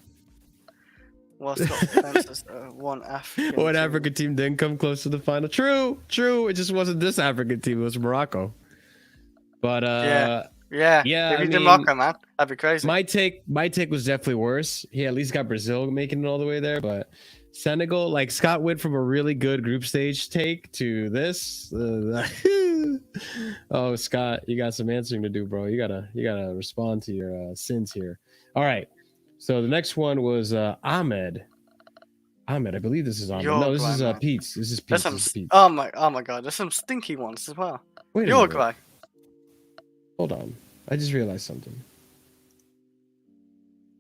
Well, Scott defenses one African. One African team didn't come close to the final. True. It just wasn't this African team. It was Morocco. But yeah. If you did Morocco, man, that'd be crazy. My take was definitely worse. He at least got Brazil making it all the way there, but Senegal, like Scott went from a really good group stage take to this. Oh, Scott, you got some answering to do, bro. You gotta respond to your sins here. All right. So the next one was Ahmed. I believe this is Ahmed. No, this is Pete's. This is Pete's. Oh my god, there's some stinky ones as well. Wait a Uruguay. Hold on. I just realized something.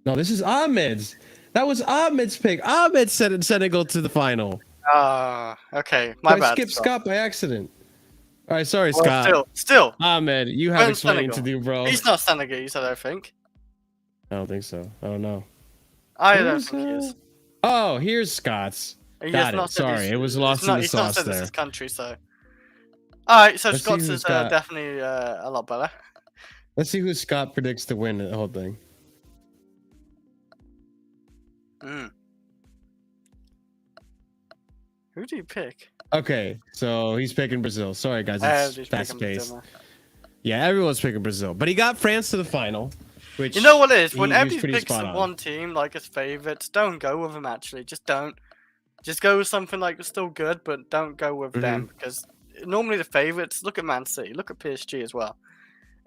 No, this is Ahmed's. That was Ahmed's pick. Ahmed sent Senegal to the final. Okay, my I bad. skipped Scott by accident. All right, sorry, Well, Scott. still. Ahmed, you have Where's explaining Senegal? to do, bro. He's not Senegal, I don't think. I don't think so. I don't know. I don't think he is. Oh, here's Scott's. He Got has it. not said Sorry, he's- it was lost in the He's not sauce said this there. is country, so. Alright, so Let's see Scott's who is Scott- definitely a lot better. Let's see who Scott predicts to win the whole thing. Who do you pick? Okay, so he's picking Brazil. Sorry, guys, it's fast paced. Brazil. Yeah, everyone's picking Brazil, but he got France to the final. Which You know what it is? he Whenever was you pretty pick spot on. one team like as favourites, don't go with them. Actually, just don't. Just go with something like still good, but don't go with them because normally the favourites. Look at Man City. Look at PSG as well.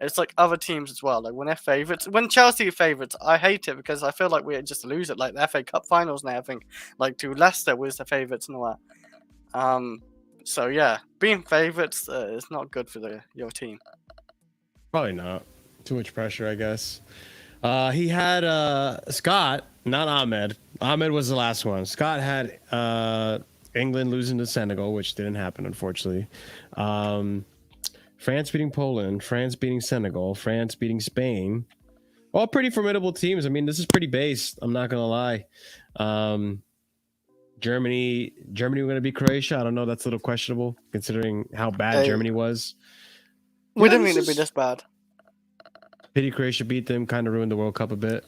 It's like other teams as well. Like when they're favourites, when Chelsea are favourites, I hate it because I feel like we just lose it. Like the FA Cup finals now, I think like to Leicester was the favourites and all that. So yeah, being favourites is not good for your team. Probably not. Too much pressure, I guess. He had Scott, not Ahmed. Ahmed was the last one. Scott had England losing to Senegal, which didn't happen, unfortunately. France beating Poland, France beating Senegal, France beating Spain. All pretty formidable teams. I mean, this is pretty based. I'm not gonna lie. Germany were gonna beat Croatia. I don't know. That's a little questionable considering how bad Germany was. We didn't mean to be this bad. Pity Croatia beat them. Kind of ruined the World Cup a bit.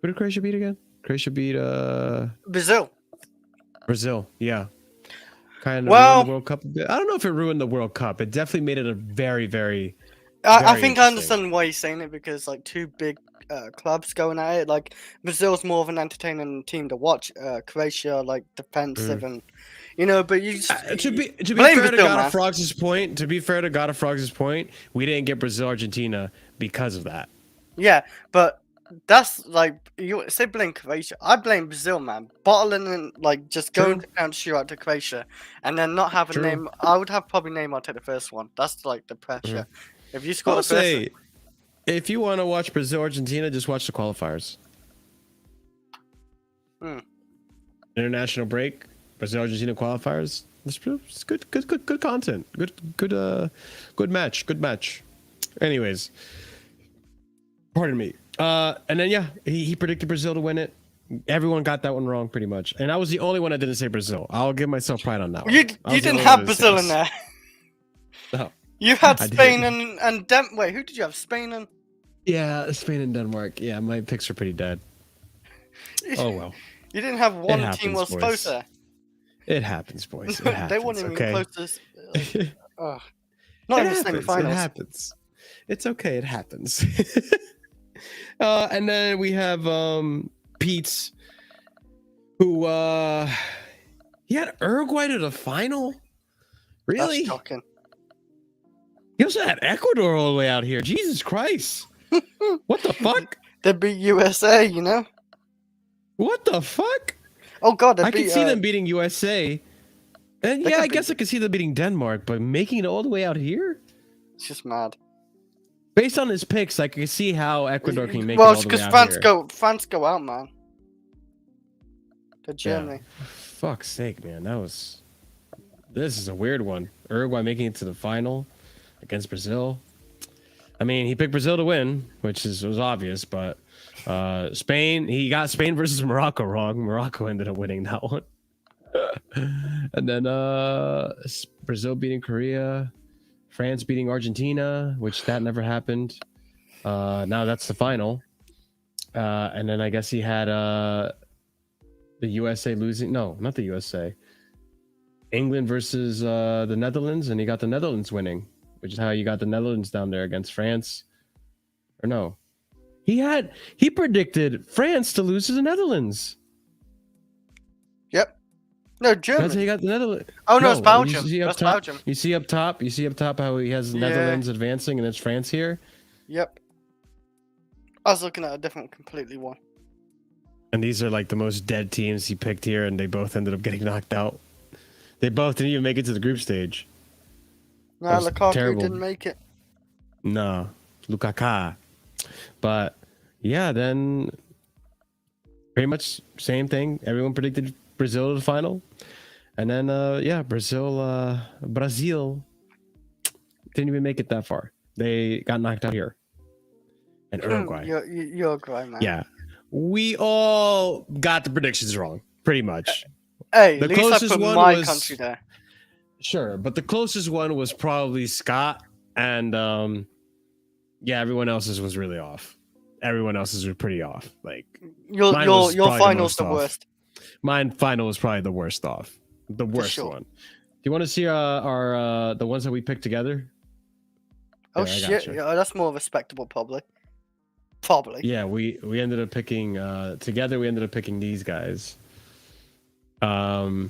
Who did Croatia beat again? Croatia beat Brazil. Brazil. Yeah. Kind of Well, ruined the World Cup a bit. I don't know if it ruined the World Cup. It definitely made it a very, very. I think I understand why you're saying it because like two big clubs going at it. Like Brazil's more of an entertaining team to watch. Croatia like defensive and but you just, to be blame fair to Brazil, God man. of Frogs' point, we didn't get Brazil Argentina because of that. Yeah, but that's like you say blame Croatia. I blame Brazil, man. Bottling and like just going to counter shoot out to Croatia and then not having name. I would have probably Neymar take the first one. That's like the pressure. If you score the first, if you want to watch Brazil Argentina, just watch the qualifiers. International break, Brazil Argentina qualifiers. It's good content. Good match. Anyways, pardon me. And then he predicted Brazil to win it. Everyone got that one wrong pretty much, and I was the only one that didn't say Brazil. I'll give myself pride on that one. You didn't have Brazil in there. No. You had Spain and wait, who did you have? Spain and Spain and Denmark. Yeah, my picks are pretty dead. Oh well. You didn't have one team was boys. closer. It happens, boys. It happens. They weren't even close to. Not It even happens. semifinals. It happens. It's okay. It happens. And then we have Pete's, who he had Uruguay to the final. Really? That's shocking. He also had Ecuador all the way out here. Jesus Christ! What the fuck? They beat USA, What the fuck? Oh god, I can see them beating USA. And I guess I can see them beating Denmark, but making it all the way out here? It's just mad. Based on his picks, I can see how Ecuador can make it all the way out here. France go out, man. To Germany. Yeah. Fuck's sake, man. This is a weird one. Uruguay making it to the final against Brazil. I mean, he picked Brazil to win, which was obvious, but Spain, he got Spain versus Morocco wrong. Morocco ended up winning that one. And then Brazil beating Korea, France beating Argentina, which that never happened. Now that's the final. And then I guess he had the USA losing. No, not the USA. England versus the Netherlands, and he got the Netherlands winning, which is how you got the Netherlands down there against France. Or no. He predicted France to lose to the Netherlands. Yep. No, Germany. That's how you got the Netherlands. Oh no, it's Belgium. That's Belgium. You see up top how he has the Netherlands advancing and it's France here. Yep. I was looking at a different completely one. And these are like the most dead teams he picked here, and they both ended up getting knocked out. They both didn't even make it to the group stage. No, Lukaku didn't make it. No. Lukaka. But yeah, then pretty much same thing. Everyone predicted Brazil to the final, and then Brazil didn't even make it that far. They got knocked out here. And Uruguay. You're Uruguay, man. Yeah, we all got the predictions wrong, pretty much. Hey, The at least I closest put one my was- country there. Sure, but the closest one was probably Scott, and everyone else's was really off. Everyone else's were pretty off. Like Your mine was your probably the final's most the off. worst. Mine final was probably the worst off. The worst sure. one. Do you want to see our the ones that we picked together? Oh There, I shit! gotcha. Yeah, that's more respectable, probably. Probably. Yeah, we ended up picking together. We ended up picking these guys. All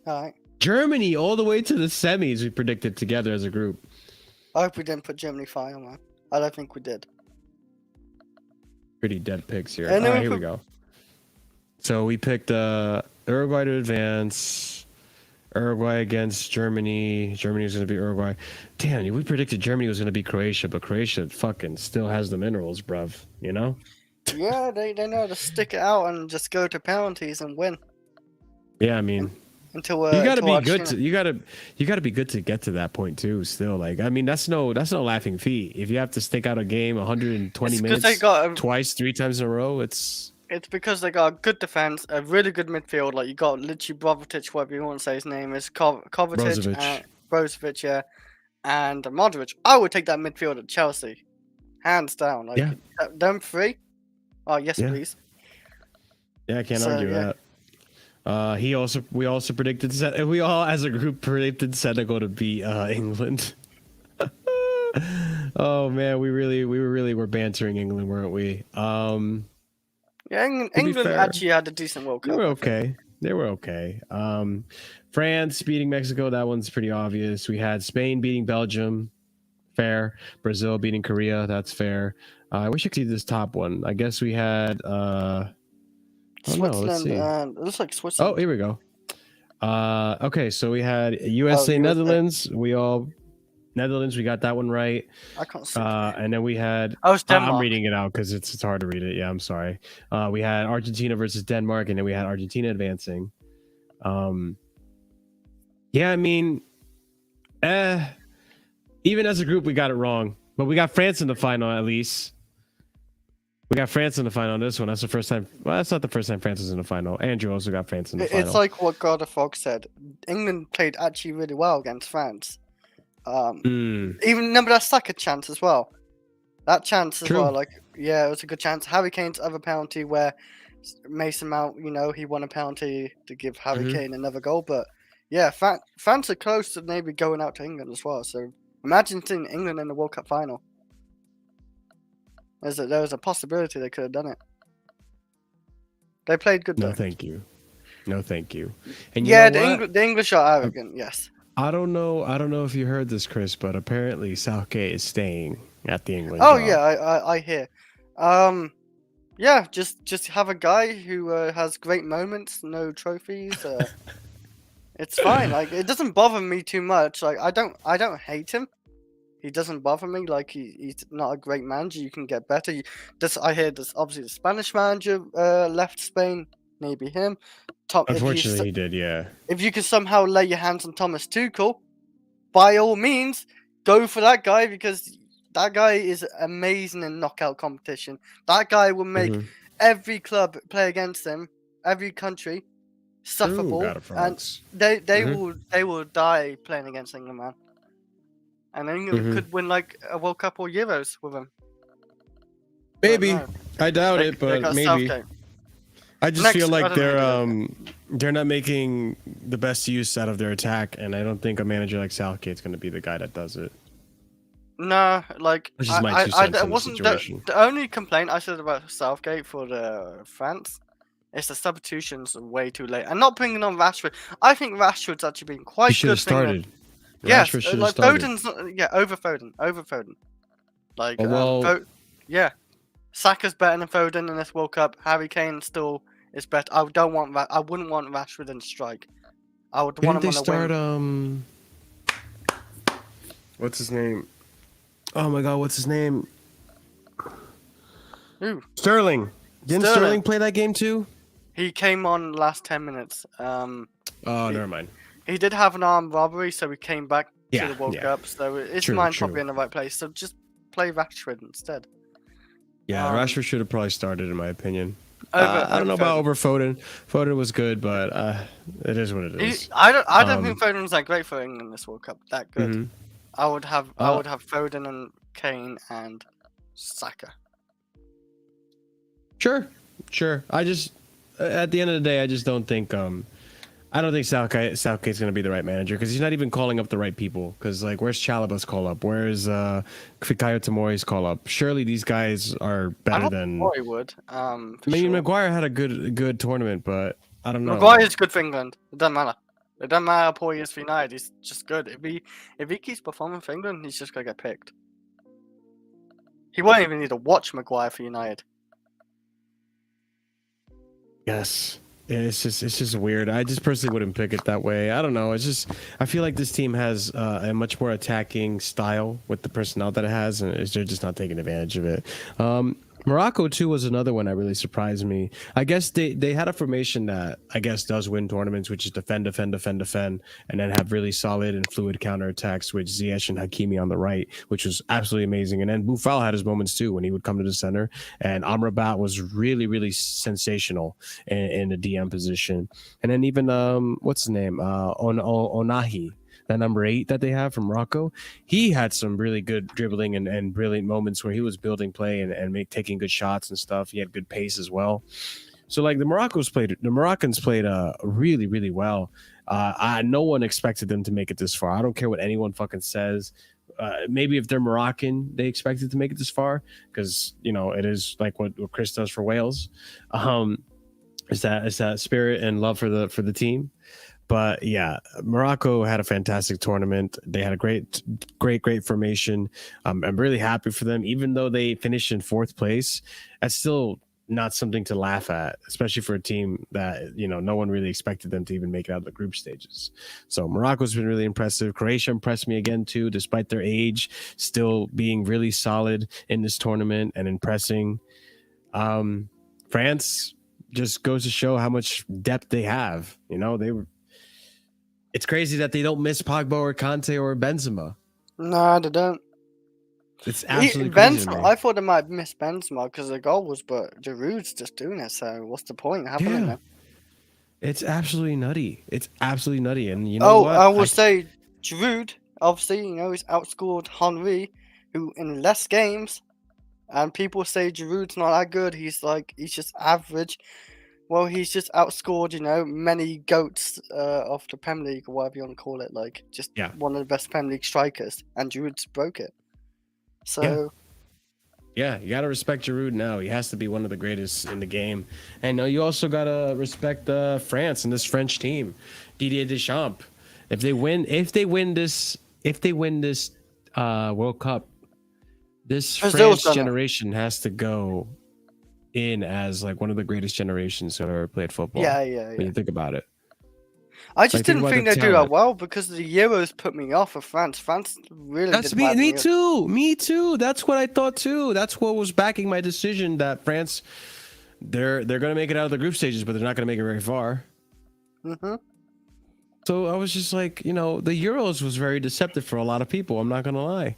right. Germany all the way to the semis. We predicted together as a group. I hope we didn't put Germany final, man. I don't think we did. Pretty dead picks here. And then All right, we here we put- go. So we picked Uruguay to advance. Uruguay against Germany. Germany was going to be Uruguay. Damn, we predicted Germany was going to be Croatia, but Croatia fucking still has the minerals, bruv. You know? Yeah, they know how to stick it out and just go to penalties and win Yeah, I mean, until you got to until be good. Argentina- You got to be good to get to that point too. Still, like, I mean, that's no laughing feat. If you have to stick out a game 120 It's 'cause minutes they got twice, 3 times in a row, it's It's because they got a good defense, a really good midfield. Like you got literally Brozovic, whatever you want to say his name is, Kovacic, Brozovic. and Brozovic, yeah, and Modric. I would take that midfield at Chelsea, hands down. Like Yeah. them three. Oh yes, Yeah. please. yeah, I can't So, argue yeah. that. We also predicted we all as a group predicted Senegal to beat England. Oh man, we were bantering England, weren't we? Yeah, be England fair, actually had a decent World They Cup. were I think. okay. They were okay. France beating Mexico, that one's pretty obvious. We had Spain beating Belgium, fair. Brazil beating Korea, that's fair. I wish I could see this top one. I guess we had oh no, let's Switzerland see. and it looks like Oh, Switzerland. here we go. Okay, so we had USA, USA. Netherlands. Netherlands, we got that one right. I can't see. And then we had Oh, it's Denmark. I'm reading it out because it's hard to read it. Yeah, I'm sorry. We had Argentina versus Denmark, and then we had Argentina advancing. Yeah, I mean, even as a group, we got it wrong, but we got France in the final at least. We got France in the final on this one. That's the first time. Well, that's not the first time France was in the final. Andrew also got France in the final. It's like what God of Fog said. England played actually really well against France. Even remember that Saka chance as well. That chance as True. well, like yeah, it was a good chance. Harry Kane's other penalty where Mason Mount, he won a penalty to give Harry Kane another goal. But yeah, France are close to maybe going out to England as well. So imagine seeing England in the World Cup final. There was a possibility they could have done it. They played good though. No, thank you. No, thank you. And Yeah, you know what? the English are arrogant. Yes. I don't know if you heard this, Chris, but apparently Southgate is staying at the England. Oh job. yeah, I hear. Yeah, just have a guy who has great moments, no trophies. It's fine. Like it doesn't bother me too much. Like I don't hate him. He doesn't bother me. Like he's not a great manager. You can get better. I hear this. Obviously, the Spanish manager left Spain. Maybe him. Unfortunately, he did. Yeah. If you can somehow lay your hands on Thomas Tuchel, by all means, go for that guy because that guy is amazing in knockout competition. That guy will make every club play against him, every country sufferable, God of frogs. and they will die playing against England, man. And England could win like a World Cup or Euros with him. Maybe. No. I doubt They it, but got maybe. Southgate. I just Next, feel I like don't know they're not making the best use out of their attack, and I don't think a manager like Southgate's going to be the guy that does it. No, like Which is my 2 cents that on the wasn't situation. the only complaint I said about Southgate for the France is the substitutions are way too late and not bringing on Rashford. I think Rashford's actually been quite He should good. have started. Yes, Rashford should have like started. Foden's not, over Foden. Like Well, yeah, Saka's better than Foden in this World Cup. Harry Kane still is better. I wouldn't want Rashford in strike. I would want didn't him they on the start? wing. What's his name? Oh my God, what's his name? Ooh, Sterling. Didn't Sterling play that game too? He came on last 10 minutes. Oh, never mind. He did have an armed robbery, so he came back to the World Yeah. Cup. So his True, mind true. probably in the right place. So just play Rashford instead. Yeah, Rashford should have probably started, in my opinion. I don't know about over Foden. Foden was good, but it is what it is. I don't think Foden's that great for England this World Cup. That good. Mhm. I would have Foden and Kane and Saka. Sure. I just at the end of the day, I just don't think I don't think Southgate's going to be the right manager because he's not even calling up the right people. Because like, where's Chalobah's call up? Where's Fikayo Tomori's call up? Surely these guys are better than. Maguire would. I mean, Maguire had a good tournament, but I don't know. Maguire's good for England. It doesn't matter. It doesn't matter how poor he is for United. He's just good. If he keeps performing for England, he's just gonna get picked. He won't even need to watch Maguire for United. Yes. It's just weird. I just personally wouldn't pick it that way. I don't know. It's just I feel like this team has a much more attacking style with the personnel that it has, and they're just not taking advantage of it. Morocco too was another one that really surprised me. I guess they had a formation that I guess does win tournaments, which is defend, and then have really solid and fluid counterattacks with Ziyech and Hakimi on the right, which was absolutely amazing. And then Boufal had his moments too when he would come to the center, and Amrabat was really sensational in the DM position. And then even what's his name, Onahi, that number 8 that they have from Morocco, he had some really good dribbling and brilliant moments where he was building play and taking good shots and stuff. He had good pace as well. So like the Moroccans played really well. No one expected them to make it this far. I don't care what anyone fucking says. Maybe if they're Moroccan, they expected to make it this far because it is like what Chris does for Wales. Is that spirit and love for the team. But yeah, Morocco had a fantastic tournament. They had a great formation. I'm really happy for them. Even though they finished in 4th place, that's still not something to laugh at, especially for a team that no one really expected them to even make it out of the group stages. So Morocco's been really impressive. Croatia impressed me again too, despite their age, still being really solid in this tournament and impressing. France just goes to show how much depth they have. It's crazy that they don't miss Pogba or Kante or Benzema. No, they don't. It's absolutely crazy. Benzema, I thought they might miss Benzema because the goals, but Giroud's just doing it. So what's the point? Happening there? It's absolutely nutty. And you know what? I will say Giroud. Obviously, he's outscored Henry, who in less games. And people say Giroud's not that good. He's just average. Well, he's just outscored, many goats of the Premier League, or whatever you want to call it. One of the best Premier League strikers, and Giroud's broke it. So, yeah, you gotta respect Giroud now. He has to be one of the greatest in the game. And you also gotta respect France and this French team, Didier Deschamps. If they win this World Cup, this French generation has to go in as like one of the greatest generations that ever played football. Yeah. When you think about it, I just didn't think they'd do that well because the Euros put me off of France. France really. That's me too. Me too. That's what I thought too. That's what was backing my decision that France, they're gonna make it out of the group stages, but they're not gonna make it very far. Mm-hmm. So I was just like, the Euros was very deceptive for a lot of people. I'm not gonna lie.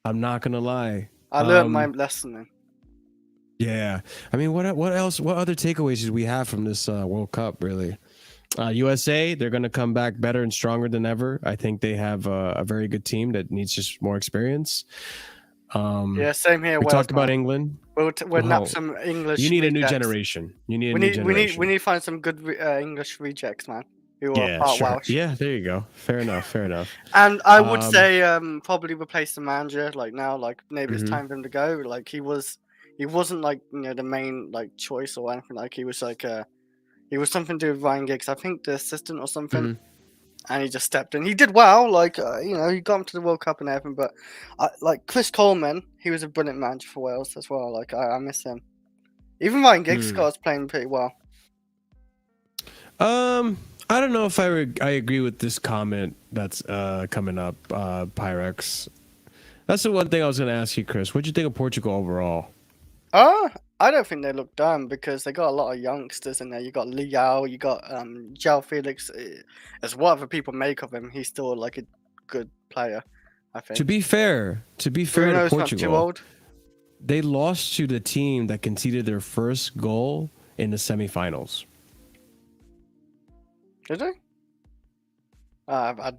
I learned my lesson then. Yeah, I mean, what else? What other takeaways did we have from this World Cup? Really, USA, they're going to come back better and stronger than ever. I think they have a very good team that needs just more experience. Same here. We talked about England. We'll nap some English. You need a new generation. We need to find some good English rejects, man. Who are part Welsh. Yeah, there you go. Fair enough. And I would say probably replace the manager. Maybe it's time for him to go. He wasn't the main choice or anything. He was he was something to do with Ryan Giggs, I think the assistant or something, and he just stepped in. He did well, he got him to the World Cup and everything. But Chris Coleman, he was a brilliant manager for Wales as well. I miss him. Even Ryan Giggs got us playing pretty well. I don't know if I agree with this comment that's coming up, Pyrex. That's the one thing I was going to ask you, Chris. What do you think of Portugal overall? I don't think they look dumb because they got a lot of youngsters in there. You got Liao, you got João Felix. As whatever people make of him, he's still like a good player. I think. To be fair to Bruno's not too Portugal, old. they lost to the team that conceded their first goal in the semifinals. Did they?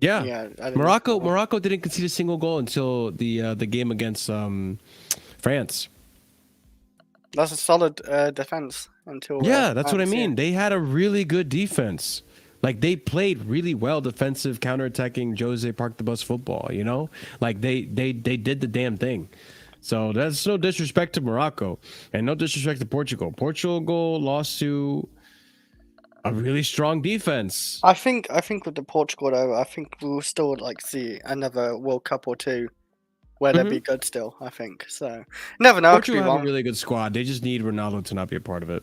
Yeah. Morocco didn't concede a single goal until the game against France. That's a solid defense until. Yeah, that's what I mean. They had a really good defense. Like they played really well defensive, counterattacking Jose Park the Bus football, you know? Like they did the damn thing. So that's no disrespect to Morocco and no disrespect to Portugal. Portugal lost to a really strong defense. I think with the Portugal though, I think we'll still like see another World Cup or two where they'll be good still. I think so. Never know. Portugal have a really good squad. They just need Ronaldo to not be a part of it.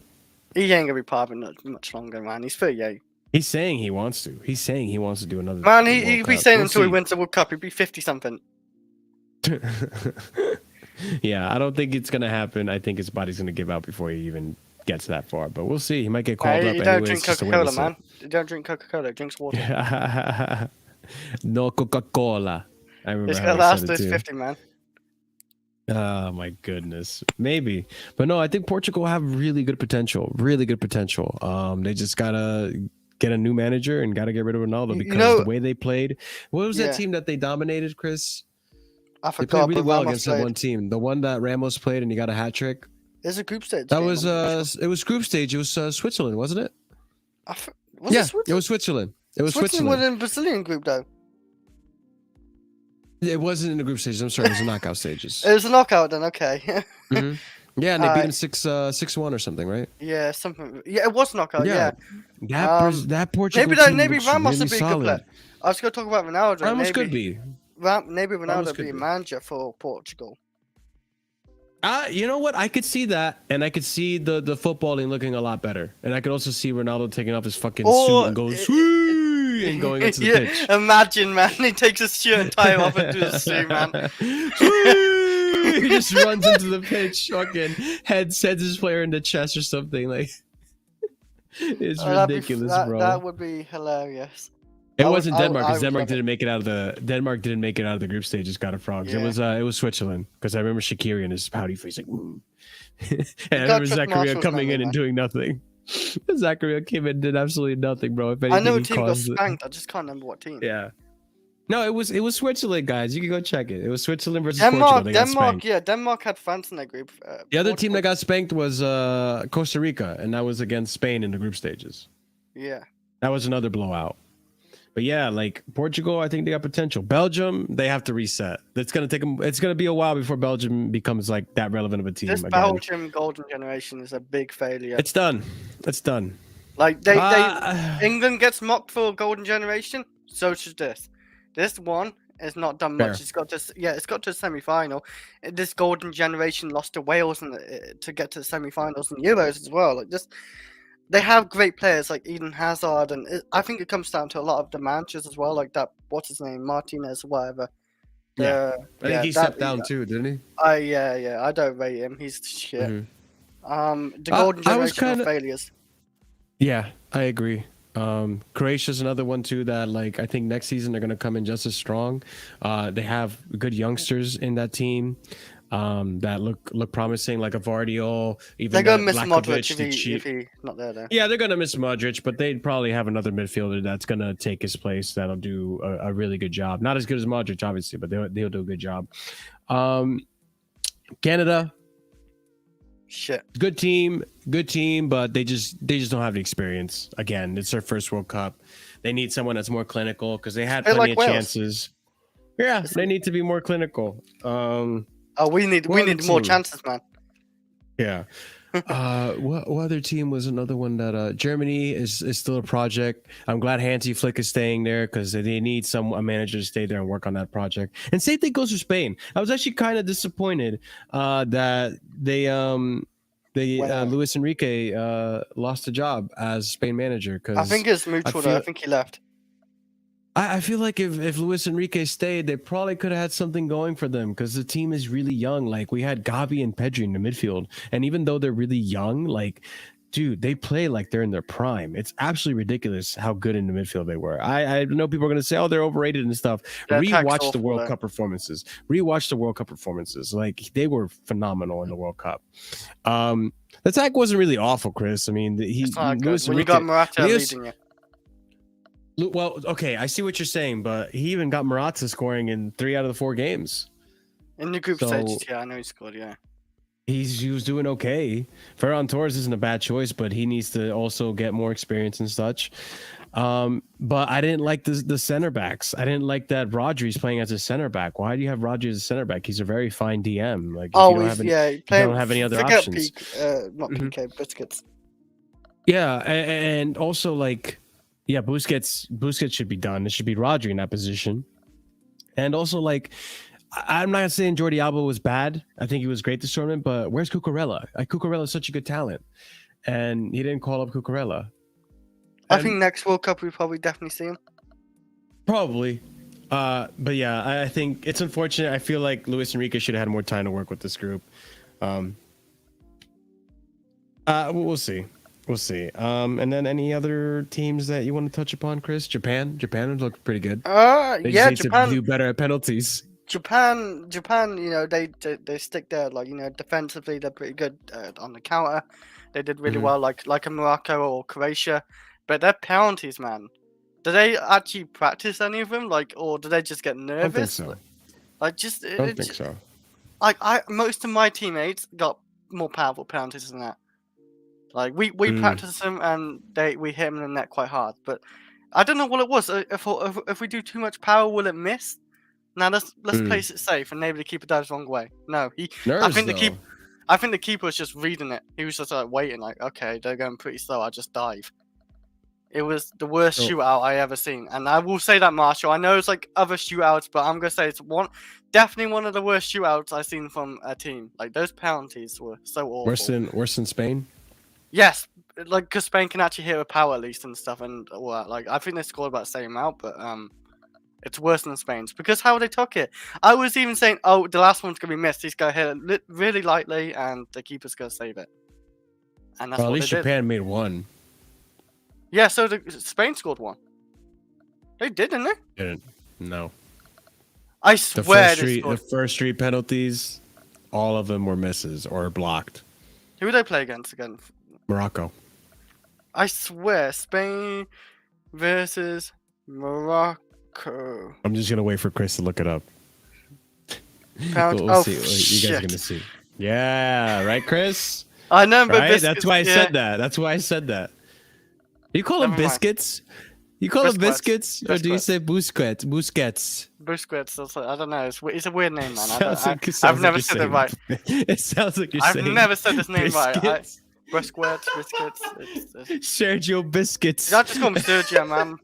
He ain't gonna be part of it much longer, man. He's 38. He's saying he wants to. He's saying he wants to do another. Man, he'll be saying until he wins the World Cup, he'll be 50 something. Yeah, I don't think it's gonna happen. I think his body's gonna give out before he even gets that far. But we'll see. He might get called up. You don't drink Coca-Cola, man. You don't drink Coca-Cola. Drinks water. No Coca-Cola. I remember. He's gonna last this 50, man. Oh my goodness, maybe, but no. I think Portugal have really good potential. Really good potential. They just gotta get a new manager and gotta get rid of Ronaldo because the way they played. What was that team that they dominated, Chris? I forgot. They played really well against that one team. The one that Ramos played and he got a hat trick. There's a group stage. That was it was group stage. It was Switzerland, wasn't it? It was Switzerland. It was Switzerland. Was in Brazilian group though. It wasn't in the group stages. I'm sorry, it was the knockout stages. It was a knockout then. Okay. Yeah, and they beat him 6-1 or something, right? Yeah, something. Yeah, it was knockout. Yeah. That Portugal team maybe Ramos really would be a good player. I was going to talk about Ronaldo. Ramos could be. Maybe Ronaldo would be a manager for Portugal. You know what? I could see that, and I could see the footballing looking a lot better, and I could also see Ronaldo taking off his fucking suit and going swee and going into the pitch. Imagine, man, he takes his shirt and tie off into his suit, man. He just runs into the pitch, fucking heads his player in the chest or something. Like it's ridiculous, bro. That would be hilarious. It wasn't Denmark because Denmark didn't make it out of the group stage. Just got a frogs. Yeah. It was Switzerland because I remember Shaqiri and his pouty face like. And I remember Zakaria coming in and doing nothing. Zakaria came in and did absolutely nothing, bro. If anything, I know a team got spanked. I just can't remember what team. Yeah. No, it was Switzerland, guys. You can go check it. It was Switzerland versus Portugal. Denmark had France in their group. The other team that got spanked was Costa Rica, and that was against Spain in the group stages. Yeah. That was another blowout. But yeah, like Portugal, I think they got potential. Belgium, they have to reset. It's gonna take them. It's gonna be a while before Belgium becomes like that relevant of a team. This again. Belgium golden generation is a big failure. It's done. It's done. Like England gets mocked for golden generation. So should this. This one has not done much. It's got to a semi-final. This golden generation lost to Wales to get to the semi-finals and Euros as well. Like just. They have great players like Eden Hazard, and I think it comes down to a lot of the managers as well, like that. What's his name, Martinez or whatever. I think he stepped down too, didn't he? I don't rate him. He's shit. The golden generation of failures. Yeah, I agree. Croatia's another one too that like I think next season they're gonna come in just as strong. They have good youngsters in that team. That look promising, like a Vardiol. Even they're gonna miss Modric if he not there though. Yeah, they're gonna miss Modric, but they'd probably have another midfielder that's gonna take his place. That'll do a really good job. Not as good as Modric, obviously, but they'll do a good job. Canada, shit, good team, but they just don't have the experience. Again, it's their first World Cup. They need someone that's more clinical because they had plenty of chances. Yeah, they need to be more clinical. We need more chances, man. Yeah. What other team was another one that Germany is still a project. I'm glad Hansi Flick is staying there because they need a manager to stay there and work on that project. And same thing goes for Spain. I was actually kind of disappointed that Luis Enrique lost the job as Spain manager because I think it's mutual. I think he left. I feel like if Luis Enrique stayed, they probably could have had something going for them because the team is really young. Like we had Gavi and Pedri in the midfield, and even though they're really young, like dude, they play like they're in their prime. It's absolutely ridiculous how good in the midfield they were. I know people are going to say, oh, they're overrated and stuff. Their attack's Rewatch the awful, World though. Cup performances. Rewatch the World Cup performances. Like they were phenomenal in the World Cup. The attack wasn't really awful, Chris. I mean, It's not good. Luis When you Enrique, got Morata Luis, leading you. well, okay, I see what you're saying, but he even got Morata scoring in 3 out of the 4 games. In the group So stages, yeah, I know he scored, yeah. he was doing okay. Ferran Torres isn't a bad choice, but he needs to also get more experience and such. But I didn't like the center backs. I didn't like that Rodri's playing as a center back. Why do you have Rodri as a center back? He's a very fine DM. Like if you don't have any, you don't have any other options. Not PK, Biscuits. Yeah, and also like, yeah, Busquets should be done. It should be Rodri in that position. And also like, I'm not saying Jordi Alba was bad. I think he was great this tournament, but where's Cucurella? Like Cucurella is such a good talent, and he didn't call up Cucurella. I think next World Cup we probably definitely see him. Probably. But yeah, I think it's unfortunate. I feel like Luis Enrique should have had more time to work with this group. We'll see. We'll see. And then any other teams that you want to touch upon, Chris? Japan looked pretty good. They Yeah, just need Japan. to do better at penalties. Japan, you know, they stick there, like, you know, defensively they're pretty good on the counter. They did really well, like a Morocco or Croatia, but their penalties, man. Do they actually practice any of them, like, or do they just get nervous? I don't think so. Like, just I don't think so. like most of my teammates got more powerful penalties than that. Like we practice them and we hit them in the net quite hard, but I don't know what it was. If we do too much power, will it miss? Now let's place it safe and maybe the keeper dives the wrong way. No, Nerves, I think the keeper was just reading it. He was just like waiting, like, okay, they're going pretty slow. I'll just dive. It was the worst shootout I ever seen, and I will say that, Marshall. I know it's like other shootouts, but I'm gonna say it's definitely one of the worst shootouts I've seen from a team. Like those penalties were so awful. Worse than Spain. Yes, like because Spain can actually hit with power at least and stuff, and like I think they scored about the same amount, but it's worse than Spain's because how they took it. I was even saying, oh, the last one's gonna be missed. He's gonna hit it really lightly, and the keeper's gonna save it. And that's well, at what least they did. Japan made one. Yeah, so Spain scored one. They did, didn't they? Didn't. No. I swear the first 3 penalties, all of them were misses or blocked. Who did they play against again? Morocco. I swear, Spain versus Morocco. I'm just gonna wait for Chris to look it up. We'll see. Shit. You guys are gonna see. Yeah, right, Chris. I know, but right? That's why I said that. That's why I said that. You call them biscuits? You call them biscuits, or do you say Busquets? Busquets. I don't know. It's a weird name, man. I've never said it right. It sounds like you're saying. I've never said this name biscuits. right. Busquets, biscuits. Sergio Biscuits. You don't just call him Sergio, man.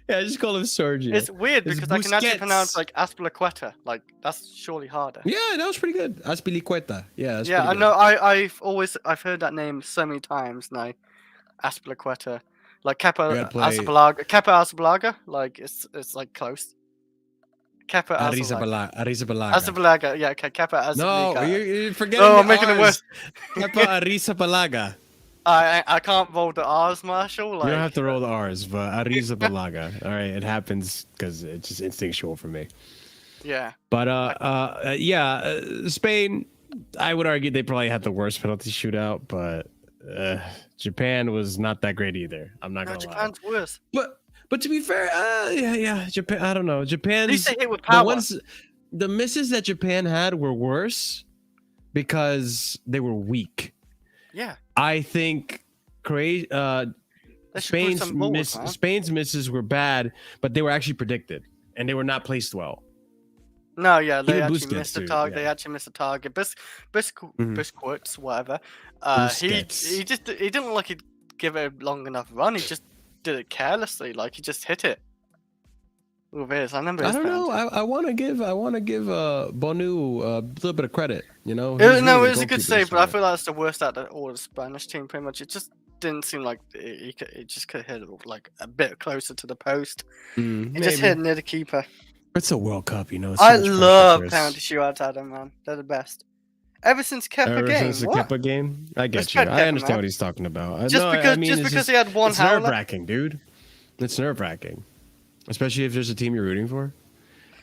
Yeah, just call him Sergio. It's weird because I can actually pronounce like Aspilicueta. Like that's surely harder. Yeah, that was pretty good. Aspilicueta. Yeah. That's I know. I've heard that name so many times now. Aspilicueta. Like Kepa Arrizabalaga. Like it's like close. Kepa Arrizabalaga. Yeah, okay, Kepa Arrizabalaga. No, you're forgetting. Oh, I'm making it worse. Kepa Arrizabalaga. I can't roll the R's, Marshall. Like, you don't have to roll the R's, but Arrizabalaga. All right, it happens because it's just instinctual for me. Yeah. But Spain. I would argue they probably had the worst penalty shootout, but Japan was not that great either. I'm not gonna lie. Japan's worse. But to be fair, Japan. I don't know. Japan's at least they hit with power. The misses that Japan had were worse because they were weak. Yeah. I think Spain's misses were bad, but they were actually predicted and they were not placed well. No, yeah, they actually missed the target. Yeah. They actually missed the target. Biscuits, whatever. He didn't look like he'd give it a long enough run. He just did it carelessly. Like he just hit it. With his. I remember. I don't know. I want to give Bonu a little bit of credit. You know. It was a good save, but I feel like it's the worst out of all the Spanish team. Pretty much, it just didn't seem like it just could hit like a bit closer to the post. It just maybe. hit near the keeper. It's a World Cup, you know. It's I too much pressure, love Chris. penalty shootouts, Adam, man. They're the best. Ever since Kepa Ever since game, the what? Kepa game, I get you. Respect I Kepa, understand man. what he's talking about. Just No, I because mean, just it's because just he had one it's nerve howler. wracking, dude. It's nerve wracking, especially if there's a team you're rooting for.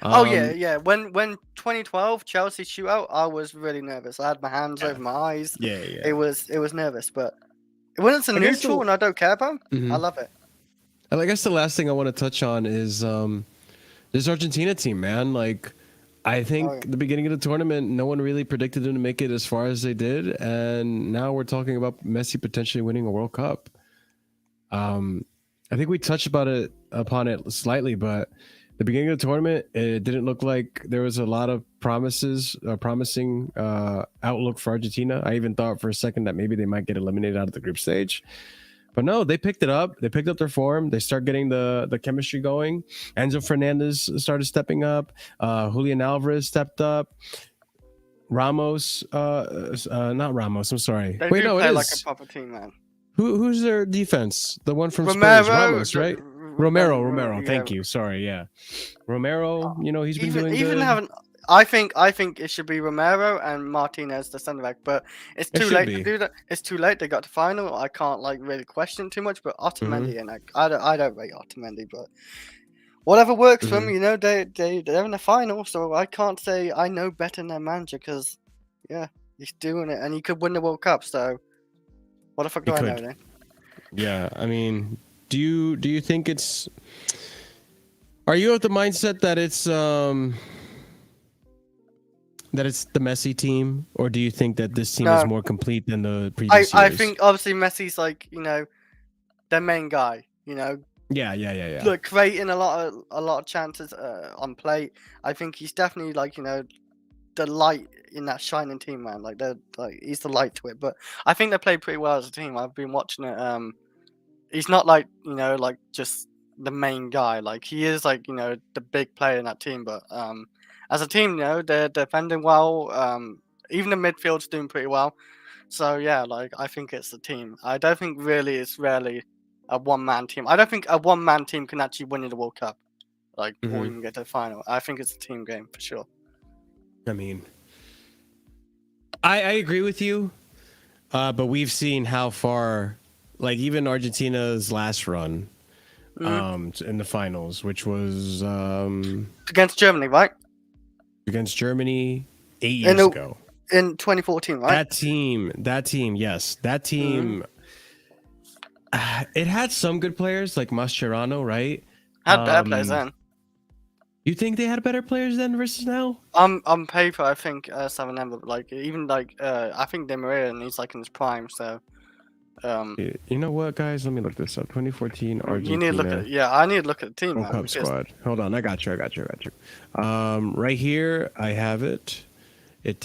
Oh yeah. When 2012 Chelsea shootout, I was really nervous. I had my hands over my eyes. yeah. It was nervous, but when it's a I guess neutral and I don't care about 'em, I Mhm. love it. And I guess the last thing I want to touch on is this Argentina team, man. Like, I think Oh, yeah. the beginning of the tournament, no one really predicted them to make it as far as they did, and now we're talking about Messi potentially winning a World Cup. I think we touched upon it slightly, but the beginning of the tournament, it didn't look like there was a lot of promising outlook for Argentina. I even thought for a second that maybe they might get eliminated out of the group stage. But no, they picked it up. They picked up their form. They start getting the chemistry going. Enzo Fernandez started stepping up. Julian Alvarez stepped up. Ramos, not Ramos. I'm sorry. They Wait, do no, it play like a is. proper team, man. Who's their defense? The one from Spurs, Romero, Ramos, right? Romero. yeah. Thank you. Sorry, yeah. Romero, he's been doing Even good. having, I think it should be Romero and Martinez the centre back, but it's It too should late be. to do that. It's too late. They got to final. I can't like really question too much, but Mhm. Otamendi and I don't rate Otamendi, but whatever works for them, Mhm. they're in the final, so I can't say I know better than their manager because yeah, he's doing it and he could win the World Cup. So what the fuck He do I know could. then? Yeah, I mean, do you think it's? Are you of the mindset that it's the Messi team, or do you think that this team is No, more complete than the previous I years? think obviously Messi's like their main guy. Yeah. Look, creating a lot of chances on play. I think he's definitely like the light in that shining team, man. Like he's the light to it. But I think they play pretty well as a team. I've been watching it. He's not like like just the main guy. Like he is like the big player in that team. But as a team, they're defending well. Even the midfield's doing pretty well. So yeah, like I think it's a team. I don't think really it's rarely a one-man team. I don't think a one-man team can actually win in the World Cup, like or Hmm. even get to the final. I think it's a team game for sure. I mean, I agree with you, but we've seen how far, like even Argentina's last run, Mhm. in the finals, which was Against Germany, right? against Germany 8 years In the, ago. in 2014, right? That team, yes, that Mhm. team. It had some good players like Mascherano, right? Had better players then. You think they had better players then versus now? On paper, I think 7M, but like even like I think Di Maria and he's like in his prime. So You know what, guys? Let me look this up. 2014 you need to look Argentina at I need to look at the team, World man. Cup Because squad. Hold on, I got you. Right here, I have it. It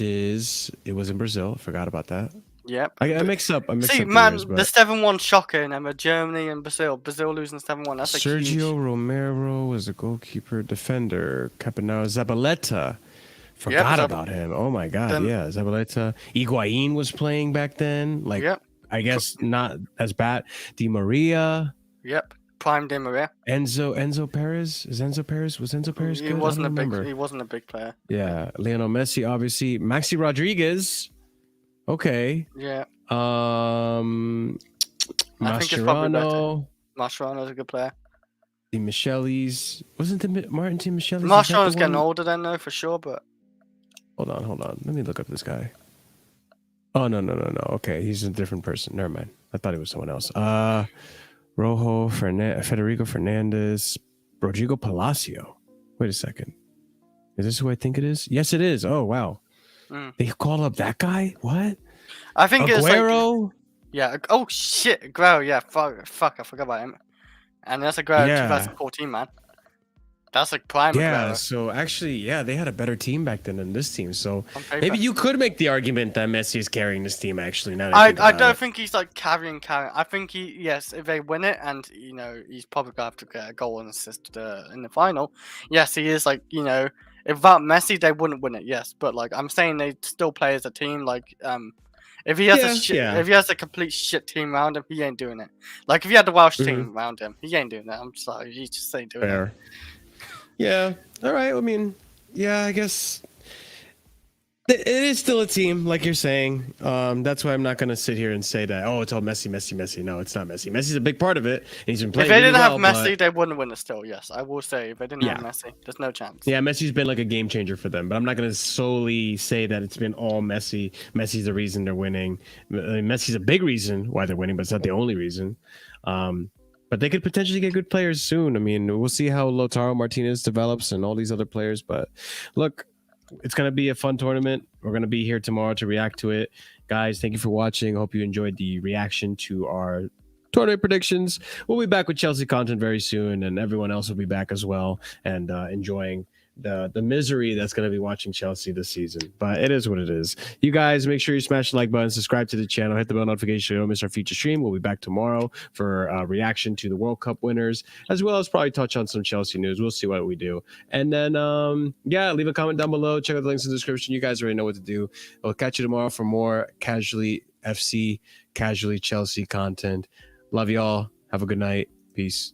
was in Brazil. I forgot about that. yep. I mixed up. See, The man, years, the but 7-1 shocker in them are Germany and Brazil. Brazil losing 7-1. That's a Sergio huge. Romero was a goalkeeper, defender. Capanaro Zabaleta. Yep, Forgot about him. Oh my god, Then yeah, Zabaleta. Higuain was playing back then. Like, yep, I guess not as bad. Di Maria, yep. Prime Di Maria. Enzo Perez. Was Enzo Perez He good? I don't remember. He wasn't a big player. Yeah, Lionel Messi, obviously. Maxi Rodriguez. Okay. Yeah, I think it's probably better. Mascherano. Mascherano's a good player. The Michelis. Wasn't the Martin T. Michelis? Mascherano's getting older then, though, for sure. But Hold on. Let me look up this guy. Oh no. Okay, he's a different person. Never mind. I thought he was someone else. Federico Fernandez, Rodrigo Palacio. Wait a second. Is this who I think it is? Yes, it is. Oh wow. They called up that guy? What? I think it's like Aguero? yeah. Oh shit, Aguero. Yeah, fuck. I forgot about him. And that's Aguero Yeah. 2014, man. That's like prime Yeah, Aguero. so actually, yeah, they had a better team back then than this team. So On paper. maybe you could make the argument that Messi is carrying this team. Actually, now that I think about don't it. think he's like carrying. I think yes, if they win it, and he's probably gonna have to get a goal and assist in the final. Yes, he is like without Messi, they wouldn't win it. Yes, but like I'm saying, they still play as a team. Like If he has Yeah. if he has a complete shit team around him, he ain't doing it. Like if he had the Welsh Mm-hmm. team around him, he ain't doing that. I'm sorry, he just ain't doing it. Fair. Yeah. All right. I mean, yeah, I guess it is still a team, like you're saying. That's why I'm not going to sit here and say that, oh, it's all Messi, Messi, Messi. No, it's not Messi. Messi's a big part of it, and he's been If playing they really didn't well. have Messi, they wouldn't win it still. Yes, I will say if they didn't have Messi, there's no chance. Yeah, Messi's been like a game changer for them, but I'm not going to solely say that it's been all Messi. Messi's the reason they're winning. I mean, Messi's a big reason why they're winning, but it's not the only reason. But they could potentially get good players soon. I mean, we'll see how Lautaro Martinez develops and all these other players. But look, it's going to be a fun tournament. We're going to be here tomorrow to react to it. Guys, thank you for watching. I hope you enjoyed the reaction to our tournament predictions. We'll be back with Chelsea content very soon, and everyone else will be back as well and enjoying the misery that's going to be watching Chelsea this season. But it is what it is. You guys, make sure you smash the like button, subscribe to the channel, hit the bell notification so you don't miss our future stream. We'll be back tomorrow for a reaction to the World Cup winners, as well as probably touch on some Chelsea news. We'll see what we do. And then, yeah, leave a comment down below. Check out the links in the description. You guys already know what to do. I'll catch you tomorrow for more Casually FC, Casually Chelsea content. Love y'all. Have a good night. Peace.